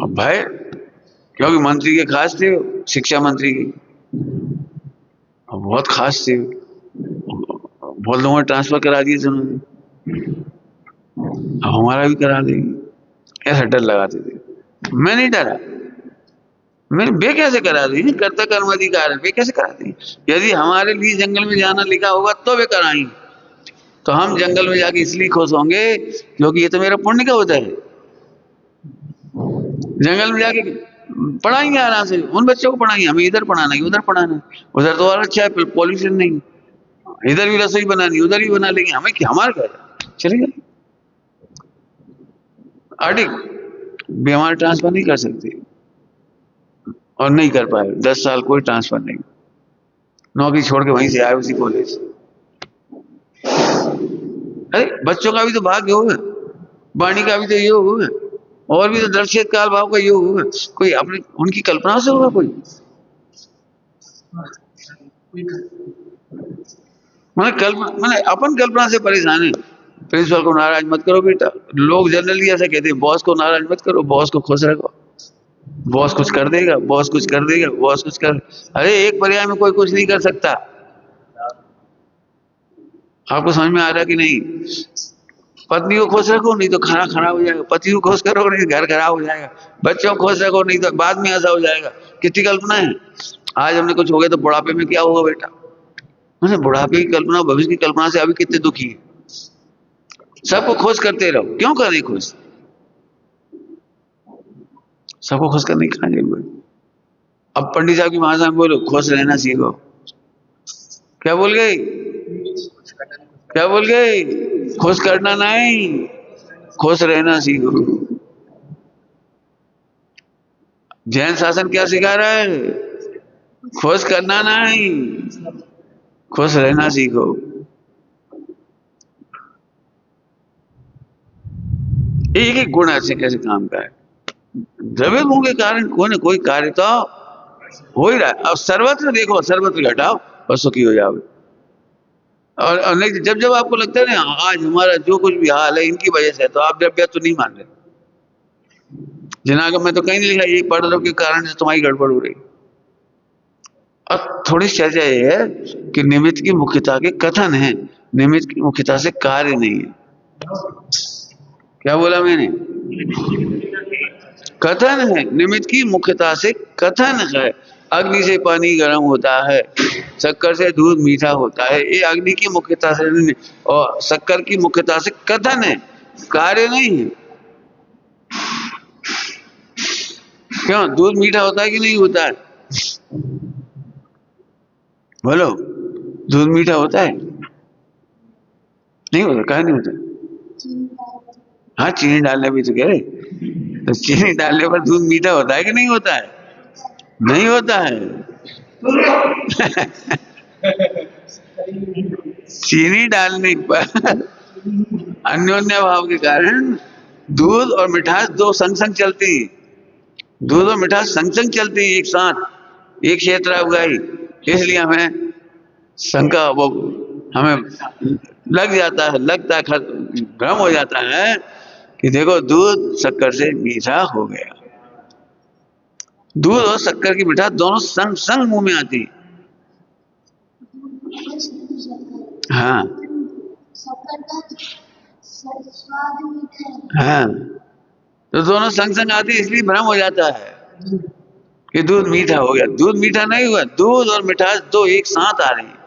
अब भाई, क्योंकि मंत्री के खास थे, शिक्षा मंत्री के बहुत खास थे, बहुत लोगों ने ट्रांसफर करा दिए थे उन्होंने, अब हमारा भी करा देंगे, ऐसा डर लगाते थे। मैं नहीं डरा, मैंने वे कैसे करा देंगे, कर्ता कर्म अधिकार है, वे कैसे करा देंगे। यदि हमारे लिए जंगल में जाना लिखा होगा तो वे कराएंगे, तो हम जंगल में जाके इसलिए खुश होंगे क्योंकि ये तो मेरा पुण्य का होता है। जंगल में जाके पढ़ाएंगे आराम से, उन बच्चों को पढ़ाएंगे, हमें इधर पढ़ाना है उधर पढ़ाना है, उधर तो और अच्छा है, पॉल्यूशन नहीं, इधर भी रसोई बनानी उधर भी बना लेंगे, हमें क्या, हमारा क्या चलेगा। आर्टिक भी हमारा ट्रांसफर नहीं कर सकते, और नहीं कर पाए, 10 साल कोई ट्रांसफर नहीं, नौकरी छोड़ के वहीं से आए उसी कॉलेज। अरे बच्चों का भी तो भाग्य होगा, वाणी का भी तो योग होगा, और भी तो दर्शित काल भाव का योग होगा, कोई अपनी उनकी कल्पना से होगा कोई। मैंने अपन कल्पना से परेशान है। प्रिंसिपल को नाराज मत करो बेटा, लोग जनरली ऐसा कहते हैं, बॉस को नाराज मत करो, बॉस को खुश रखो, बॉस कुछ कर देगा, बॉस कुछ कर देगा, बॉस कुछ कर। अरे एक पर्याय में कोई कुछ नहीं कर सकता, आपको समझ में आ रहा है कि नहीं। पत्नी को खुश रखो नहीं तो खाना खराब हो जाएगा, पति को खुश करो नहीं तो घर खराब हो जाएगा, बच्चों को खुश रखो नहीं तो बाद में ऐसा हो जाएगा। कितनी कल्पना है, आज हमने कुछ हो गया तो बुढ़ापे में क्या होगा बेटा। मैंने बुढ़ापे की कल्पना, भविष्य की कल्पना से अभी कितने दुखी है। सबको खुश करते रहो, क्यों करें खुश, सबको खुश करने की कहां जरूरत। अब पंडित साहब की महाशय बोलो खुश रहना सीखो, क्या बोल गए, क्या बोल गए, खुश करना नहीं, खुश रहना सीखो। जैन शासन क्या सिखा रहा है, खुश करना नहीं, खुश रहना सीखो। एक एक गुण ऐसे कैसे काम का है, द्रव्य गुण के कारण कोई ना कोई कार्य तो हो ही रहा है। अब सर्वत्र देखो, सर्वत्र घटाओ और सुखी हो जाओ। और नहीं, जब जब आपको लगता है ना आज हमारा जो कुछ भी हाल है इनकी वजह से, तो आप द्रव्य तो नहीं मान रहे। जिनागम में तो कहीं नहीं लिखा ये पढ़ लो के कारण से तुम्हारी गड़बड़ हो रही। और थोड़ी चर्चा ये है कि निमित्त की मुख्यता के कथन है, निमित्त की मुख्यता से कार्य नहीं है। क्या बोला मैंने, कथन है, निमित्त की मुख्यता से कथन है। अग्नि से पानी गर्म होता है, शक्कर से दूध मीठा होता है, ये अग्नि की मुख्यता से नहीं, और शक्कर की मुख्यता से कथन है, कार्य नहीं है। क्यों, दूध मीठा होता है कि नहीं होता है, बोलो, दूध मीठा होता है, नहीं होता, कहा नहीं होता। हाँ चीनी डालने भी तो कह रहे, तो चीनी डालने पर दूध मीठा होता है कि नहीं होता है, नहीं होता है। चीनी डालने पर अन्योन्य भाव के कारण दूध और मिठास दो संग संग चलती है, दूध और मिठास संग संग चलती है एक साथ, एक क्षेत्र उगाई, इसलिए हमें शंका, वो हमें लग जाता है, लगता है, भ्रम हो जाता है कि देखो दूध शक्कर से मीठा हो गया। दूध और शक्कर की मिठास दोनों संग संग मुंह में आती। हाँ हाँ, तो दोनों संग संग आती, इसलिए भ्रम हो जाता है कि दूध मीठा हो गया। दूध मीठा नहीं हुआ, दूध और मिठास दो एक साथ आ रही है,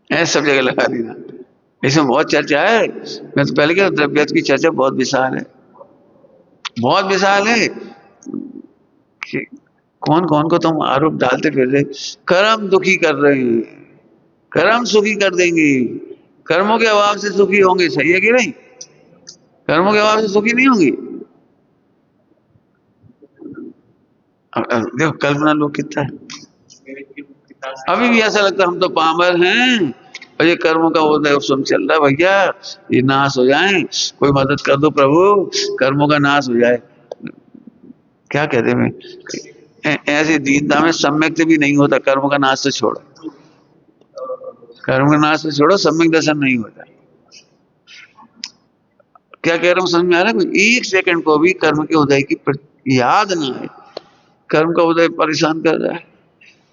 ऐसा सब जगह लगा देना। इसमें बहुत चर्चा है, मैं तो पहले क्या, द्रव्यत्व की चर्चा बहुत विशाल है, बहुत विशाल है। कौन कौन को तुम आरोप डालते फिर रहे, कर्म दुखी कर रहे हैं, कर्म सुखी कर देंगे, कर्मों के अभाव से सुखी होंगे, सही है कि नहीं, कर्मों के अभाव से सुखी नहीं होंगे। देखो कल्पना लोग कितना है, अभी भी ऐसा लगता है हम तो पामर हैं, और ये कर्मों का उदय उत्सव चल रहा है भैया, ये नाश हो जाए, कोई मदद कर दो प्रभु, कर्मों का नाश हो जाए। क्या कहते हैं ऐसी दीनता में सम्यक भी नहीं होता, कर्म का नाश से छोड़ो, कर्म का नाश से छोड़ो, सम्यक दर्शन नहीं होता। क्या कह रहा हूँ समझ में आ रहा है? एक सेकंड को भी कर्म के उदय की याद ना है, कर्म का उदय परेशान कर रहा है,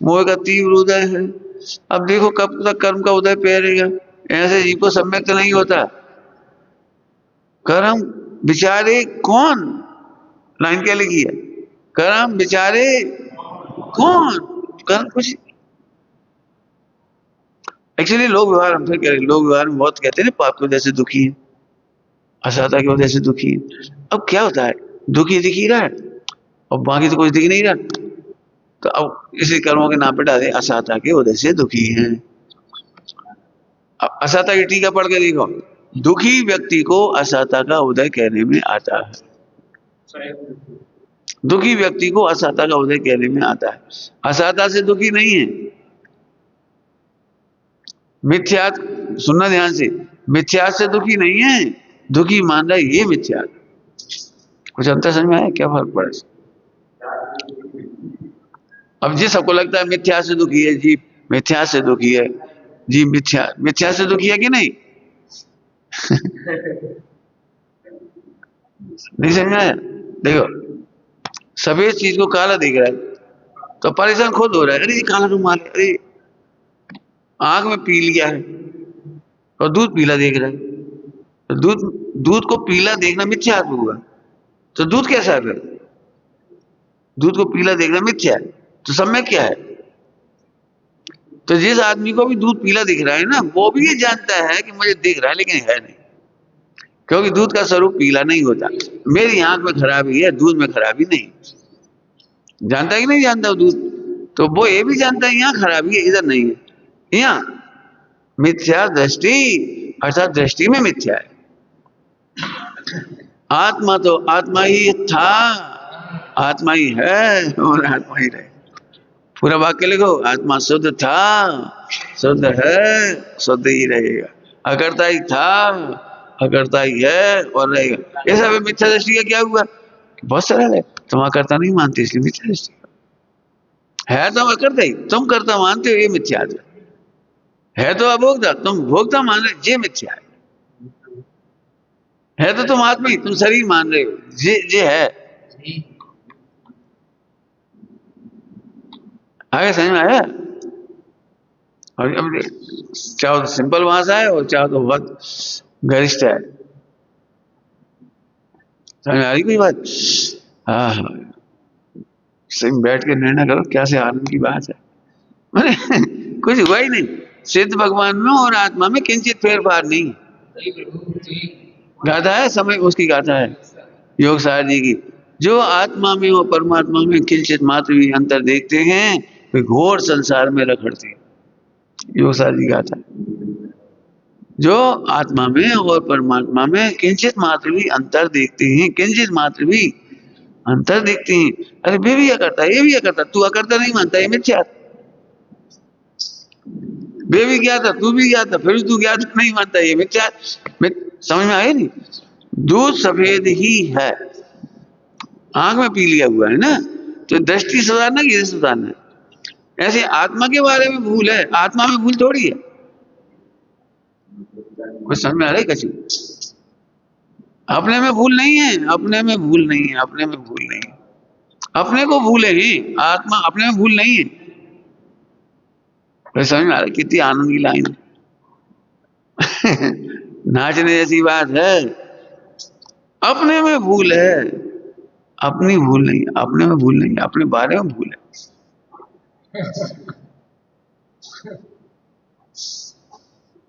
मोह का तीव्र उदय है। अब देखो कब तक कर्म का उदय पेरेगा, ऐसे जीव को सम्यक तो नहीं होता। कर्म विचारे कौन, लाइन क्या लिखी है, कर्म विचारे कौन, कर्म कुछ। एक्चुअली लोग व्यवहार हम फिर कह रहे हैं, लोग व्यवहार में बहुत कहते हैं ना पाप की वजह से दुखी है, असहता की वजह से दुखी है। अब क्या होता है, दुखी दिख ही रहा है और बाकी तो कुछ दिख नहीं रहा, तो अब इसी कर्मों के नाम पे डाले असहता की वजह से दुखी है। अब असहता की टीका पढ़ के देखो, दुखी व्यक्ति को असहता का उदय कहने में आता है, दुखी व्यक्ति को असहता का उदय कहने में आता है, असहता से दुखी नहीं है। मिथ्या, सुनना ध्यान से, मिथ्या से दुखी नहीं है, दुखी मान रहा है ये मिथ्या। कुछ अंतर समझ में आया, क्या फर्क पड़ा? अब जी सबको लगता है मिथ्या से दुखी है जी, मिथ्या से दुखी है जी, मिथ्या, मिथ्या से दुखी है कि नहीं? नहीं समझ में आया? देखो सफेद चीज को काला दिख रहा है तो परेशान खुद हो रहा है, अरे ये काला रुमाल है, अरे आंख में पी लिया है और दूध पीला देख रहा है, तो दूध को पीला देखना मिथ्या हुआ, तो दूध कैसा है फिर? दूध को पीला देखना मिथ्या है, तो सम्यक क्या है? तो जिस आदमी को भी दूध पीला दिख रहा है ना, वो भी ये जानता है कि मुझे दिख रहा है लेकिन है नहीं, क्योंकि दूध का स्वरूप पीला नहीं होता। मेरी आंख में खराबी है, दूध में खराबी नहीं। जानता है कि नहीं जानता दूध? तो वो ये भी जानता है यहाँ खराबी है, इधर नहीं है। यहाँ मिथ्या दृष्टि, अर्थात दृष्टि में मिथ्या है। आत्मा तो आत्मा ही था, आत्मा ही है और आत्मा ही रहे। पूरा वाक्य लिखो, आत्मा शुद्ध था, शुद्ध है, शुद्ध ही रहेगा। अकर्ता ही था, अकर्ता ही है और रहेगा। ये सब मिथ्या दृष्टि का क्या हुआ? बहुत सरल है, तुम अकर्ता नहीं मानते इसलिए मिथ्या दृष्टि है, तुम अकर्ता ही, तुम कर्ता मानते हो, ये मिथ्या है। तो अभोक्ता, तुम भोक्ता मान रहे, ये मिथ्या है तो तुम आत्मा ही, तुम शरीर मान रहे हो, ये है। आगे समझ में आया? और अब चाहो तो सिंपल भाषा है और चाहो तो बहुत गरिष्ठ है। समझ में आ रही कोई बात? हाँ हाँ, सही बैठ के निर्णय करो, क्या से आनंद की बात है। मैंने कुछ हुआ ही नहीं, सिद्ध भगवान में और आत्मा में किंचित फेरफार नहीं। गाथा है समय, उसकी गाथा है योग सार जी की, जो आत्मा में और परमात्मा में किंचित मात्र भी अंतर देखते हैं वे घोर संसार में रखड़ते हैं। योग सार जी गाथा, जो आत्मा में और परमात्मा में किंचित मात्र भी अंतर देखते हैं, किंचित मात्र भी अंतर देखते हैं। अरे वे भी करता है, ये भी करता, तू अकर्ता नहीं मानता, ये मिथ्या। वे भी गया था, तू भी गया था, फिर तू गया था नहीं मानता, ये मिथ्या। समझ में आया नहीं? दूध सफेद ही है, आंख में पी लिया हुआ है ना, तो दृष्टि सुधारना कि सुधारना है? ऐसे आत्मा के बारे में भूल है, आत्मा में भूल थोड़ी है। कुछ समझ में आ रहा है? कछु अपने में भूल नहीं है, अपने में भूल नहीं है, अपने में भूल नहीं है, अपने को भूले ही, आत्मा अपने में भूल नहीं है। कुछ समझ में आ रहा है? कितनी आनंद की लाइन नाचने जैसी बात है। अपने में भूल है, अपनी भूल नहीं, अपने में भूल नहीं, अपने बारे में भूल है।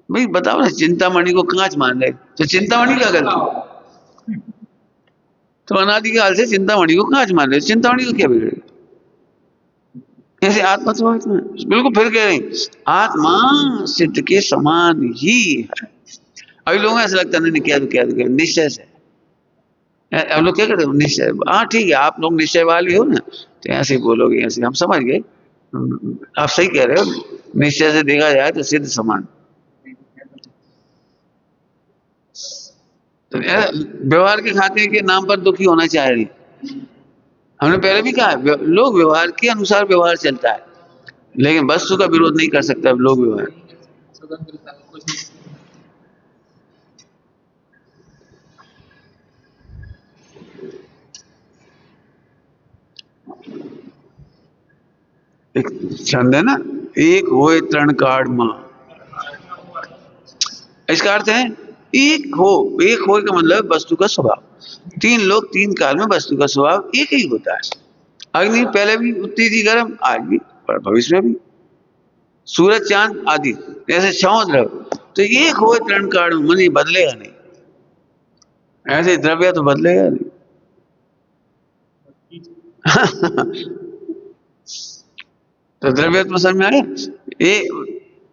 भाई बताओ ना, चिंतामणि को कांच मान रहे तो चिंतामणि क्या गलती? तो अनादिकाल से चिंतामणि को कांच मान रहे, चिंतामणि को क्या बिगड़े? ऐसे आत्मा तो आत्मा बिल्कुल, फिर कह रहे हैं आत्मा सिद्ध के समान ही है। अभी लोगों ऐसा लगता नहीं, क्या निश्चय से, हम लोग क्या करते हैं निश्चय। हाँ ठीक है, आप लोग निश्चय वाले हो ना, तो ऐसे बोलोगे, ऐसे हम समझ गए, आप सही कह रहे हो। निश्चय से देखा जाए तो सिद्ध समान, व्यवहार के खाते के नाम पर दुखी होना चाह रही। हमने पहले भी कहा लोग व्यवहार के अनुसार व्यवहार चलता है, लेकिन वस्तु का विरोध नहीं कर सकता लोग व्यवहार। एक छंद है ना, एक होए तृण काढ़ मां, इसका अर्थ है एक हो। एक हो का मतलब वस्तु का स्वभाव। तीन लोग तीन काल में वस्तु का स्वभाव एक ही होता है। अग्नि पहले भी उतनी थी गर्म, आज भी और भविष्य में भी। सूरज चांद आदि जैसे छांव द्रव, तो एक हो तृण काढ़ मन, ये बदलेगा नहीं। ऐसे द्रव्य तो बदलेगा नहीं। तो द्रव्य तो समझ में आया। ये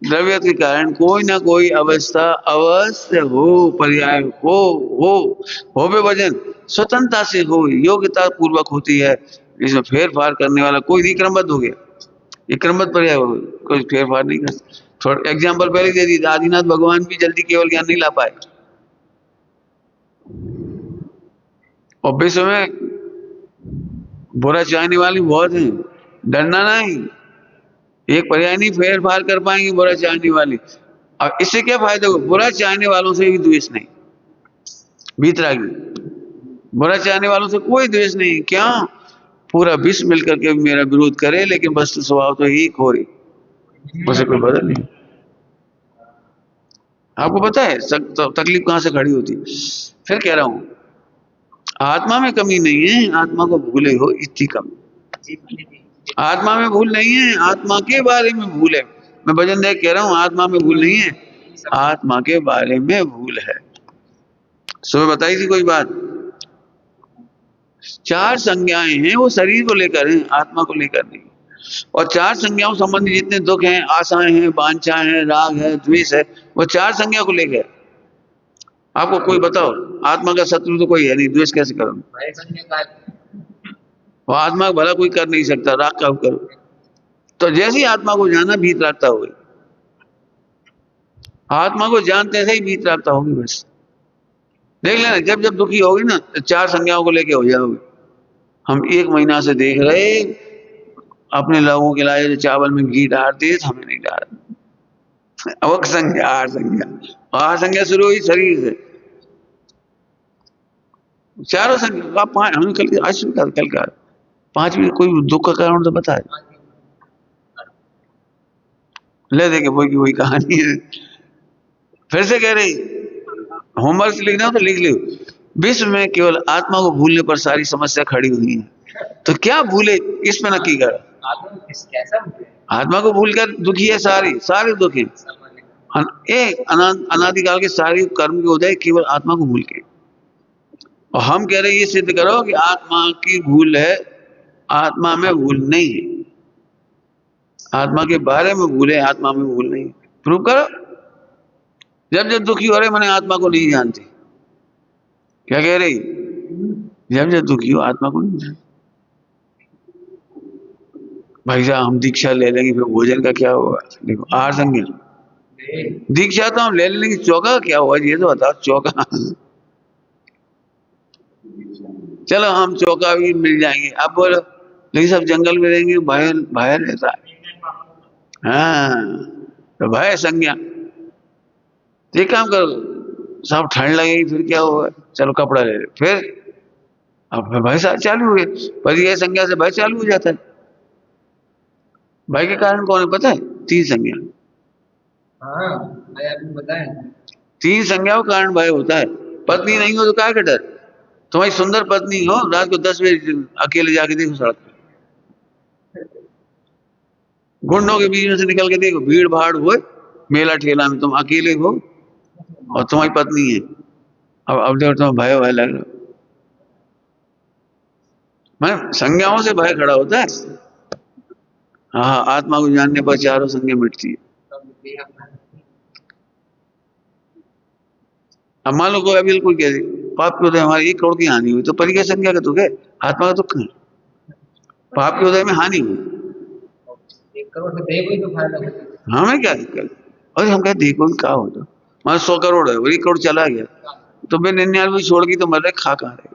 द्रव्य के कारण कोई ना कोई अवस्था अवश्य हो, पर्याय हो बे वजन स्वतंत्रता से हो, योग्यता पूर्वक होती है। इसमें फेर फार करने वाला कोई नहीं, क्रमबद्ध हो गया, ये क्रमबद्ध पर्याय हो, कोई फेर फार नहीं कर। थोड़ा एग्जाम्पल पहले दे दी, आदिनाथ भगवान भी जल्दी केवल ज्ञान नहीं ला पाए, और विश्व में बुरा चाहने वाले बहुत हैं, डरना नहीं। एक पर्याय नहीं फेर फार कर पाएंगे बुरा चाहने वाले। अब इससे क्या फायदा हो, बुरा चाहने वालों से भी द्वेष नहीं, वीतरागी। बुरा चाहने वालों से कोई द्वेष नहीं, क्या पूरा विश्व मिलकर के मेरा विरोध करे, लेकिन वस्तु स्वभाव तो एक हो रही, उसे कोई बदल नहीं। आपको पता है तकलीफ कहां से खड़ी होती। फिर कह रहा हूं, आत्मा में कमी नहीं है, आत्मा को भूले हो इतनी कमी। आत्मा में भूल नहीं है, आत्मा के बारे में भूल है। मैं भजन देख कह रहा हूं, आत्मा में भूल नहीं है, आत्मा के बारे में भूल है। सुबह बताई थी कोई बात, चार संज्ञाएं हैं वो शरीर को लेकर हैं, आत्मा को लेकर नहीं। और चार संज्ञाओं संबंधी जितने दुख हैं, आशाएं हैं, वांछाएं हैं, राग है, द्वेष है, वो चार संज्ञा को लेकर। आपको कोई बताओ, आत्मा का शत्रु तो कोई है नहीं, द्वेष कैसे करो। वो आत्मा का भला कोई कर नहीं सकता, राग का करो। तो जैसी आत्मा को जाना भीत रखता होगी, आत्मा को जानते से ही भीत रखता होगी। बस देख लेना, जब जब दुखी होगी ना, तो चार संज्ञाओं को लेके हो जाओगे। हम 1 महीना से देख रहे अपने लोगों के लाए चावल में घी डालते, तो हमें नहीं डाल। अब संज्ञा, आहार संज्ञा, आहार संज्ञा शुरू हुई शरीर से। चारों संज्ञा पांच हमने कल आज कल का पांचवी कोई दुख का कारण तो बताए, ले देखे वही कहानी है। फिर से कह रही, होमवर्क लिखना हो तो लिख लो। विश्व में केवल आत्मा को भूलने पर सारी समस्या खड़ी हुई है। तो क्या भूले, इस पे नक्की कर। आत्मा को भूलकर दुखी है, सारे दुखी। अनादिकाल के सारे कर्म के उदय केवल आत्मा को भूल के। और हम कह रहे हैं ये सिद्ध करो कि आत्मा की भूल है, आत्मा में भूल नहीं है। आत्मा के बारे में भूल है, आत्मा में भूल नहीं। प्रूव करो। जब जब दुखी हो रहे मैंने आत्मा को नहीं जानती, क्या कह रही, जब जब दुखी हो आत्मा को नहीं जानती। भाई साहब हम दीक्षा ले लेंगे, फिर भोजन का क्या होगा। देखो आहार संज्ञा, दीक्षा तो हम ले लेंगे, चौका क्या होगा ये तो बताओ। चौका चलो हम चौका भी मिल जाएंगे, अब बोलो लेकिन सब जंगल में रहेंगे, भय रहता है। हाँ तो भय संज्ञा। ये काम करो, सब ठंड लगेगी फिर क्या होगा, चलो कपड़ा ले लो। फिर अब भय चालू हो गए, पर ये संज्ञा से भय चालू हो जाता है। भय के कारण कौन है पता है, 3 संज्ञा। हाँ आपने बताया, 3 संज्ञाओं के कारण भय होता है। पत्नी नहीं हो तो क्या का डर। तुम्हारी सुंदर पत्नी हो, रात को 10 बजे अकेले जाके देखो सड़क पे, गुंडों के बीच में से निकल के देखो, भीड़ भाड़ हो, मेला ठेला में तुम अकेले हो और तुम्हारी पत्नी है। अब देखो तुम्हें भय लग रहा। मैं संज्ञाओं से भय खड़ा होता है। हाँ आत्मा को जानने पर चारों संज्ञा मिटती है। अब मान लो कोई अभी कोई कह दे पाप के उदय हमारी 1 करोड़ की हानि हुई, तो परी क्या संज्ञा का दुख है, आत्मा का दुख है। पाप के उदय में हानि हुई, 1 करोड़ से देखो तो फायदा, हमें क्या दिक्कत। और हम कहते देखो क्या होता, मान 100 करोड़ है और 1 करोड़ चला गया, तो बे 99 छोड़ की तो मर रहे, खा कहाँ रहे।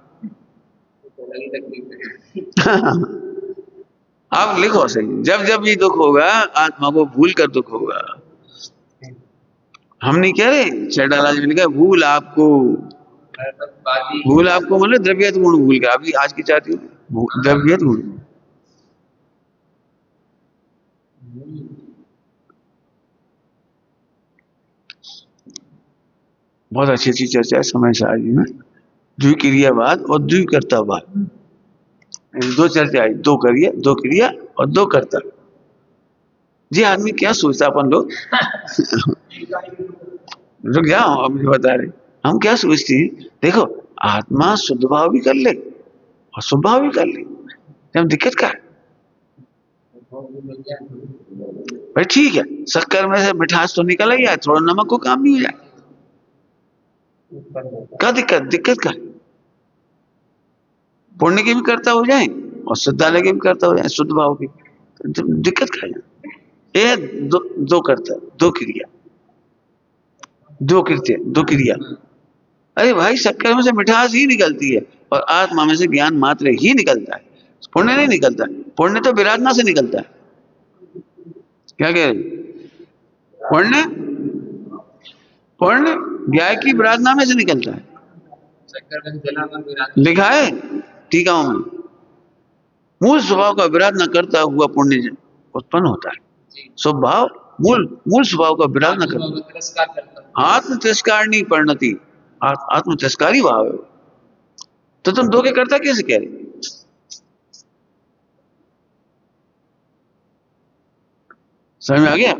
आप लिखो सही, जब जब भी दुख होगा आत्मा को भूल कर दुख होगा। हम नहीं कह रहे, चैटालाजी में लिखा भूल आपको, भूल आपको मतलब द्रव्यत गुण भूल गया। अभी आज की चाहती द्रव्यत गुण। बहुत अच्छी अच्छी चर्चा है समय सारणी में। द्विक्रियावाद और द्विकर्तावाद, दो चर्चा है, दो करिए, दो क्रिया और दो कर्ता। जी आदमी क्या सोचता अपन लोग रुक जाओ, अब मुझे बता रहे हम क्या सोचते हैं। देखो आत्मा शुद्ध भाव भी कर ले और शुभ भाव भी कर ले, जब दिक्कत क्या है भाई। ठीक है, शक्कर में से मिठास तो निकल ही जाए, थोड़ा नमक को काम भी हो जाए, क्या दिक्कत, दिक्कत क्या। पुण्य की भी करता हो जाए और शुद्धालय की भी करता हो जाए, शुद्ध भाव की, तो दिक्कत क्या है। ये दो करता, दो क्रिया, दो कृत्य, दो क्रिया। अरे भाई शक्कर में से मिठास ही निकलती है और आत्मा में से ज्ञान मात्र ही निकलता है, पुण्य नहीं निकलता। पुण्य तो विराधना से निकलता है। क्या कह रहे, पुण्य, पुण्य ज्ञान की विराधना में से निकलता है। लिखा है टीकाओं में, मूल स्वभाव का विराधना करता हुआ पुण्य उत्पन्न होता है। स्वभाव मूल स्वभाव का विराधना करता, आत्म तिरस्कारणी परिणति, आत्म तिरस्कारी भाव है। तो तुम दो के करता कैसे कह रहे, समझ में आ गया।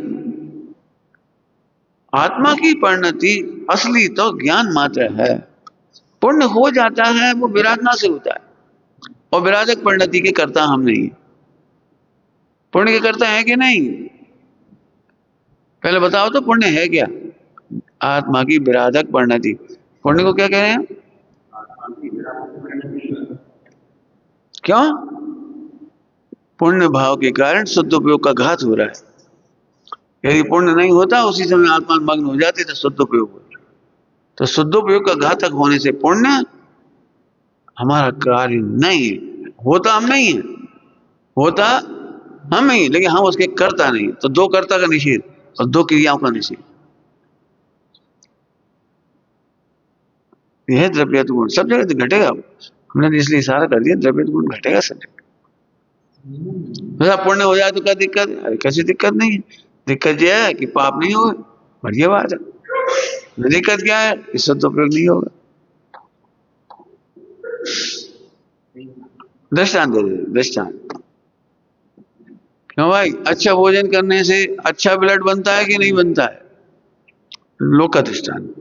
आत्मा की परिणति असली तो ज्ञान मात्र है, पुण्य हो जाता है वो विराधना से होता है, और विराधक परिणति के करता हम नहीं। पुण्य के करता है कि नहीं, पहले बताओ तो पुण्य है क्या। आत्मा की विराधक परिणति, पुण्य को क्या कह रहे हैं, क्यों, पुण्य भाव के कारण शुद्ध उपयोग का घात हो रहा है। यदि पुण्य नहीं होता उसी समय आत्मा मग्न हो जाती तो शुद्ध उपयोग होता। तो शुद्ध उपयोग का घातक होने से पुण्य हमारा कार्य नहीं होता, हम नहीं है, होता हम नहीं, लेकिन हम उसके करता नहीं। तो दो कर्ता का निषेध और दो क्रियाओं का निषेध, यह द्रव्यत्व गुण सब जगह घटेगा। हमने इसलिए इशारा कर दिया द्रव्यत्व गुण घटेगा सब जगह। पुण्य हो जाए तो क्या दिक्कत है, अरे कैसी दिक्कत नहीं है। दिक्कत यह है कि पाप नहीं होगा, बढ़िया बात है। दिक्कत क्या है, इससे तो उपयोग नहीं होगा। दृष्टांत दे दे, दृष्टांत। क्यों भाई, अच्छा भोजन करने से अच्छा ब्लड बनता है कि नहीं बनता है, लोक का दृष्टांत।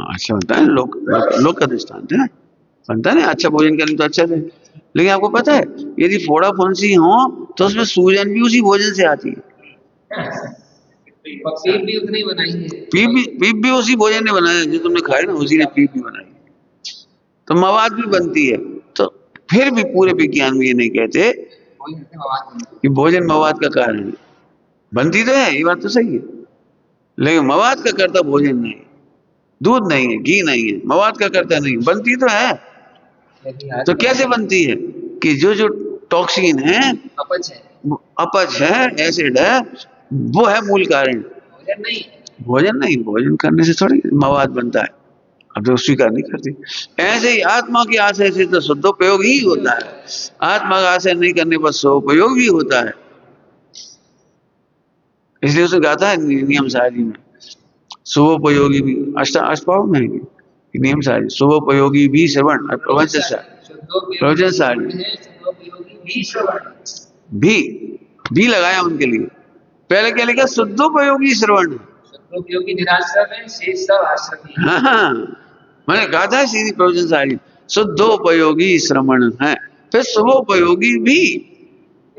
अच्छा बनता है, लोक का दृष्टांत है, बनता है ना। अच्छा भोजन करने तो अच्छा है, लेकिन आपको पता है यदि फोड़ा फुंसी हो तो उसमें सूजन भी उसी भोजन से आती है। पीप भी उतनी बनाई है, पीप भी उसी भोजन ने बनाया जो तुमने खाया ना, उसी ने पीप भी बनाई, तो मवाद भी बनती है। तो फिर भी पूरे विज्ञान में ये नहीं कहते कि भोजन मवाद का कारण है। बनती तो है, ये बात तो सही है, लेकिन मवाद का करता भोजन नहीं, दूध नहीं है, घी नहीं है, मवाद का करता नहीं, बनती तो है। तो कैसे बनती है कि जो जो टॉक्सिन है, अपच है, एसिड है, वो है मूल कारण, भोजन नहीं। भोजन करने से थोड़ी मवाद बनता है, अब जो स्वीकार नहीं करते। ऐसे ही आत्मा के आशय से तो शुद्धोपयोग ही होता है, आत्मा का आशय नहीं करने पर स्वोपयोग भी होता है। इसलिए उसे गाता है नियम सारी में, शुभोपयोगी भी अष्टाव में नियम सारी, शुभोपयोगी भी श्रवण प्रवचन सारी भी लगाया उनके लिए। पहले क्या लिखा, शुद्धोपयोगी श्रवण, हाँ मैंने कहा था सीधी प्रवचन सारी शुद्धोपयोगी श्रवण है, फिर शुभोपयोगी भी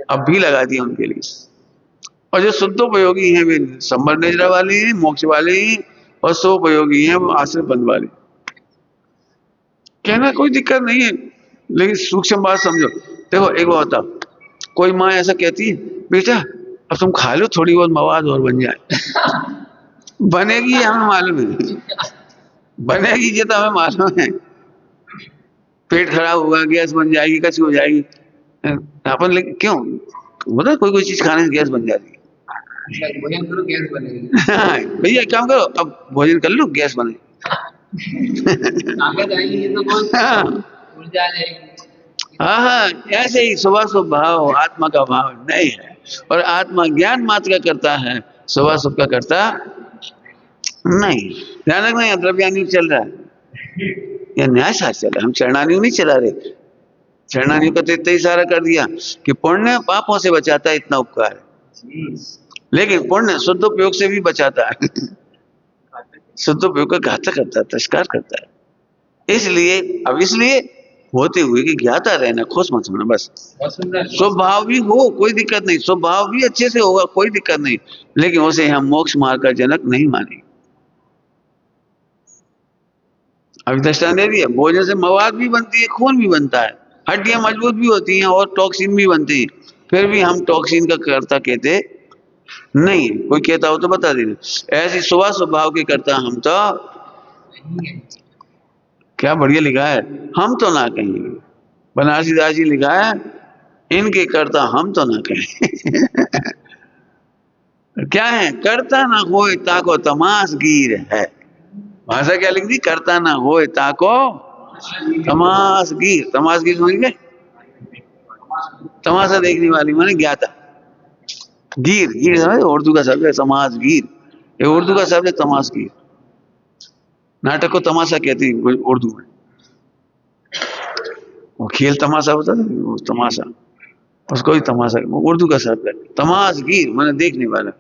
अब भी लगा दिया उनके लिए। और जो शुद्धोपयोगी हैं वे संबर निद्रा वाले हैं, मोक्ष वाले हैं, और शुभोपयोगी हैं वो आश्रय बंद वाले। कहना कोई दिक्कत नहीं है, लेकिन सूक्ष्म बात समझो। देखो एक बात बताओ, कोई माँ ऐसा कहती है बेटा अब तुम खा लो थोड़ी बहुत मवाद और बन जाए बनेगी, हमें मालूम है। बनेगी ये तो हमें मालूम है। पेट खराब होगा, गैस बन जाएगी, कैसी हो जाएगी अपन, लेकिन क्यों बोला कोई कोई चीज खाने से गैस बन जाती है। भोजन करो गैस बनेगी। हाँ, भैया एक काम करो, अब भोजन कर लो गैस बने। ताकत आएगी तो बहुत हाँ ऊर्जा आ जाएगी। हाँ, ऐसे ही शुभाशुभ भाव आत्मा का भाव नहीं है, और आत्मा ज्ञान मात्र का करता है, शुभाशुभ का करता नहीं। ध्यान रखना, यहाँ द्रव्यान्यु चल रहा है, यह न्याय शास्त्र चल रहा है, हम चरणान्यु नहीं चला रहे। चरणान्यु का तो इतना इशारा कर दिया कि पुण्य पापों से बचाता है, इतना उपकार है, लेकिन पुण्य शुद्ध उपयोग से भी बचाता है। शुद्ध उपयोग का घातक करता है, तिरस्कार करता है। इसलिए अब इसलिए होते हुए कि ज्ञाता रहना, खुश मत होना बस। स्वभाव भी हो कोई दिक्कत नहीं, स्वभाव भी अच्छे से होगा कोई दिक्कत नहीं, लेकिन उसे हम मोक्ष मार्ग का जनक नहीं मानेंगे। अभी दृष्टांत दे दिया, भोजन से मवाद भी बनती है, खून भी बनता है, हड्डियां मजबूत भी होती हैं और टॉक्सिन भी बनती हैं, फिर भी हम टॉक्सिन का कर्ता कहते नहीं। कोई कहता हो तो बता दीजिए। ऐसी सुबह स्वभाव के करता हम तो, क्या बढ़िया लिखा है, हम तो ना कहेंगे। बनारसी दास जी लिखा है, इनके करता हम तो ना कहें। क्या है, करता ना होए ताको तमाशगीर है। भाषा क्या लिख दी, करता ना होए ताको तमाशगीर। तमाशगीर समझ गए, तमाशा देखने वाली माने ज्ञाता। गिर, गिर समझ, उर्दू का शब्द है तमाशगीर, ये उर्दू का शब्द है तमाशगीर। नाटक को तमाशा कहती है उर्दू में, वो खेल तमाशा होता है, वो तमाशा, उसको ही तमाशा, वो उर्दू का शब्द है। तमाशगीर माने देखने वाला,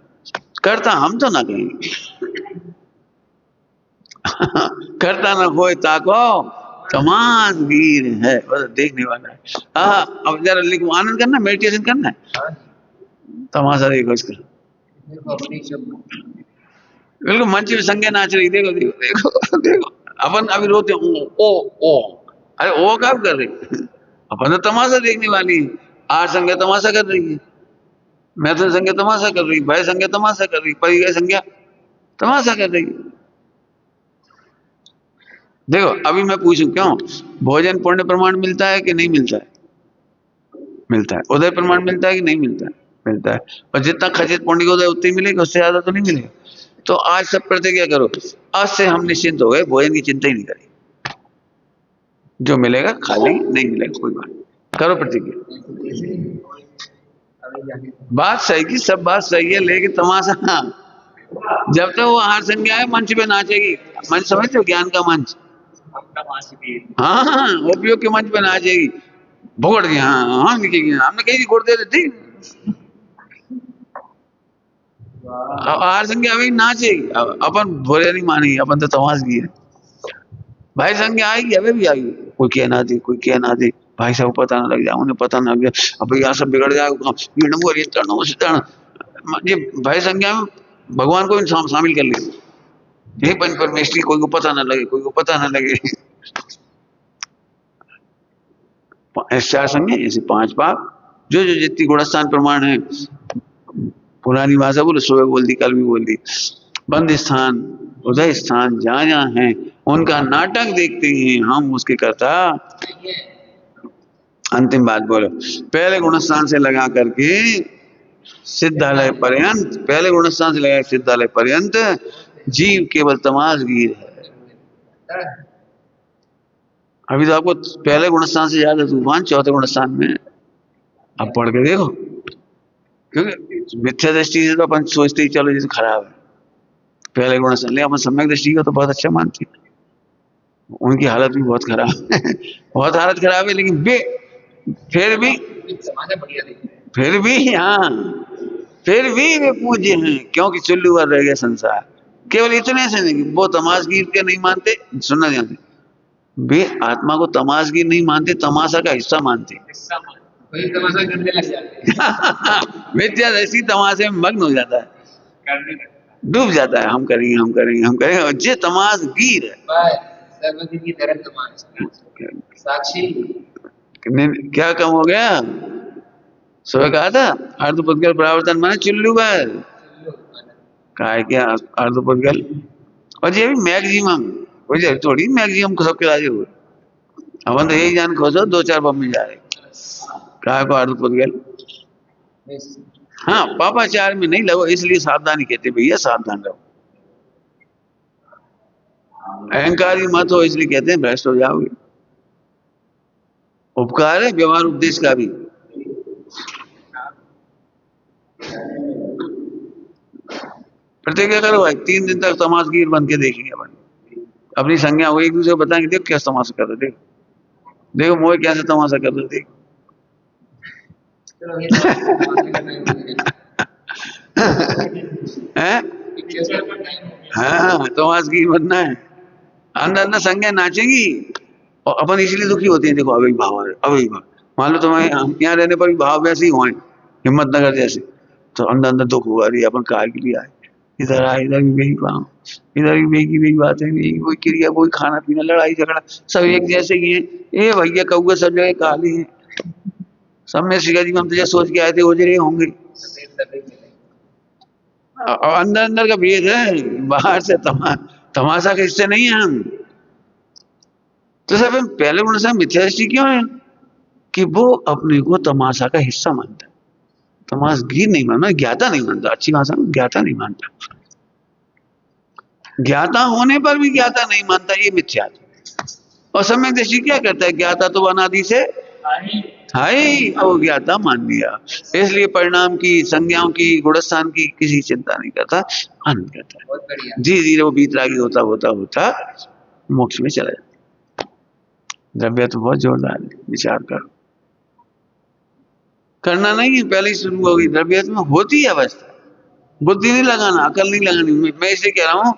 करता हम तो ना कहेंगे। करता ना होए ताको तमाशगीर है, मतलब देखने वाला है। हाँ, अब जरा लिखो, आनंद करना, मेडिटेशन करना है, तमाशा देखो इसका। बिल्कुल मंच में संज्ञा नाच रही, देखो देखो देखो देखो। अपन अभी रोते ओ ओ, अरे ओ कब कर रहे, अपन तो तमाशा देखने वाली है। आर संज्ञा तमाशा कर रही है, मैथुन संज्ञा तमाशा कर रही, भय संज्ञा तमाशा कर रही, परिगय संज्ञा तमाशा कर रही। देखो अभी मैं पूछूं, क्यों भोजन पुण्य प्रमाण मिलता है कि नहीं मिलता है? मिलता है। उदय प्रमाण मिलता है कि नहीं मिलता है? मिलता है। और जितना खचित पुण्य का उदय उतनी मिलेगी, उससे ज्यादा तो नहीं मिलेगा। तो आज सब प्रतिज्ञा करो, आज से हम निश्चिंत हो गए, भोजन की चिंता ही नहीं करेंगे, जो मिलेगा खा लेंगे, नहीं मिलेगा कोई बात नहीं। करो प्रतिज्ञा। बात सही की, सब बात सही है, लेकिन तमाशा जब तक वो आहार संज्ञा है, मंच पे नाचेगी। मंच समझते हो, ज्ञान का मंच, हाँ हाँ, उपयोग के मंच पे नाचेगी, भोगड़ गया, हाँ हाँ लिखेगी, हमने कहीं घोड़ दे देती। आहार संज्ञा अभी नाचेगी, अपन भोरे नहीं मानेगी, अपन तो तमाशगी है। भाई संज्ञा आएगी, अभी भी आएगी, कोई कह ना दे, कोई कह ना दे, भाई साहब पता ना लग जाए, उन्हें पता ना लग जाए, अब यहाँ सब बिगड़ जाएगा, ये भाई संज्ञा में भगवान को भी शामिल कर लिया, हे पंच परमेश्वरी, कोई को पता ना लगे, कोई को पता ना लगे। चार संज्ञा, ऐसे पांच पाप, जो जो जितनी गुणस्थान प्रमाण है, पुरानी भाषा बोलो, सुबह बोल दी, कल भी बोल दी। बंद स्थान, उदय स्थान जहाँ जहाँ है, उनका नाटक देखते हैं हम, उसके करता। अंतिम बात बोलो, पहले गुणस्थान से लगा करके सिद्धालय पर्यंत, पहले गुणस्थान से लगा सिद्धालय पर्यंत जीव केवल तमाशगीर है। अभी तो आपको पहले गुणस्थान से ज्यादा तूफान चौथे गुणस्थान में, अब पढ़ के देखो, क्योंकि मिथ्या दृष्टि से तो अपन सोचते ही चलो जैसे खराब है, पहले गुणस्थान, लेकिन अपन सम्यक दृष्टि को तो बहुत अच्छा मानते हैं। उनकी हालत भी बहुत खराब है, बहुत हालत खराब है, लेकिन फिर भी हाँ, फिर भी वे पूज्य हैं, क्योंकि चुल्लू भर रह गया संसार। केवल इतने से नहीं, वो तमाशगीर के नहीं मानते, सुनना ध्यान से, वे आत्मा को तमाशगीर नहीं मानते, तमाशा का हिस्सा मानते, तमाशा करने लग जाते। विद्या दृष्टि तमाशे में मग्न हो जाता है, डूब जाता है, हम करेंगे हम करेंगे हम करेंगे, और जे तमाशगीर है, सर्वज्ञ की तरह तमाश, साक्षी क्या कम हो गया? सुबह कहा था अर्धपुद्गल परावर्तन माने चुल्लू भर, कहा है क्या अर्धपुद्गल, और ये भी मैक्सिमम कोई जरूरी थोड़ी मैक्सिमम सबके राजी हुए। अपन तो यही जान खोजो 2-4 बम में जा रहे काय को आदत पड़ गया। हाँ पापाचार में नहीं लगो, इसलिए सावधानी कहते भैया सावधान रहो। अहंकारी मत हो इसलिए कहते हैं भ्रष्ट हो जाओगे। उपकार है व्यवहार उपदेश का भी। प्रतिज्ञा करो भाई 3 दिन तक तमाशगीर बन के देखेंगे अपन, अपनी संज्ञा हो एक दूसरे को बताएंगे देखो क्या तमाशा कर रहे, देखो देखो मोह कैसे तमाशा कर रहे, देखो। हैं? हाँ तमाशगीर बनना है, अंदर अंदर संज्ञा नाचेंगी और अपन इसलिए दुखी होते हैं। देखो अभी भाव अभी भाव, मान लो तुम्हें यहाँ रहने पर भी भाव वैसे ही हुए हिम्मतनगर जैसे, तो अंदर अंदर दुख हुआ रही अपन काय के लिए आए, इधर आए इधर भी वही काम, इधर भी वही बात है, वही क्रिया वही खाना पीना लड़ाई झगड़ा सब एक जैसे ही है। ये भैया कौए सब जगह काले हैं, सब में शिखा जी हम तो जैसे सोच के आए थे वो जगह होंगे। और अंदर अंदर का भेद है, बाहर से तमाशा के हिस्से नहीं है हम। तो सब पहले उन्होंने साहब मिथ्या दृष्टि क्यों है कि वो अपने को तमाशा का हिस्सा मानता है, तमाशगीर नहीं मानता, ज्ञाता नहीं मानता, अच्छी भाषा में ज्ञाता नहीं मानता, ज्ञाता होने पर भी ज्ञाता नहीं मानता, ये मिथ्या। और सम्यक दृष्टि क्या करता है, ज्ञाता तो अनादि से हाई अब ज्ञाता मान लिया, इसलिए परिणाम की संज्ञाओं की गुणस्थान की किसी चिंता नहीं करता, आनंद करता है। जी धीरे वो बीतरागी होता होता होता मोक्ष में चला जाता। द्रव्य तो बहुत जोरदार है, विचार करो, करना नहीं है पहले ही शुरू होगी। द्रव्य में होती है अवस्था, बुद्धि नहीं लगाना, अकल नहीं लगानी। मैं इसलिए कह रहा हूँ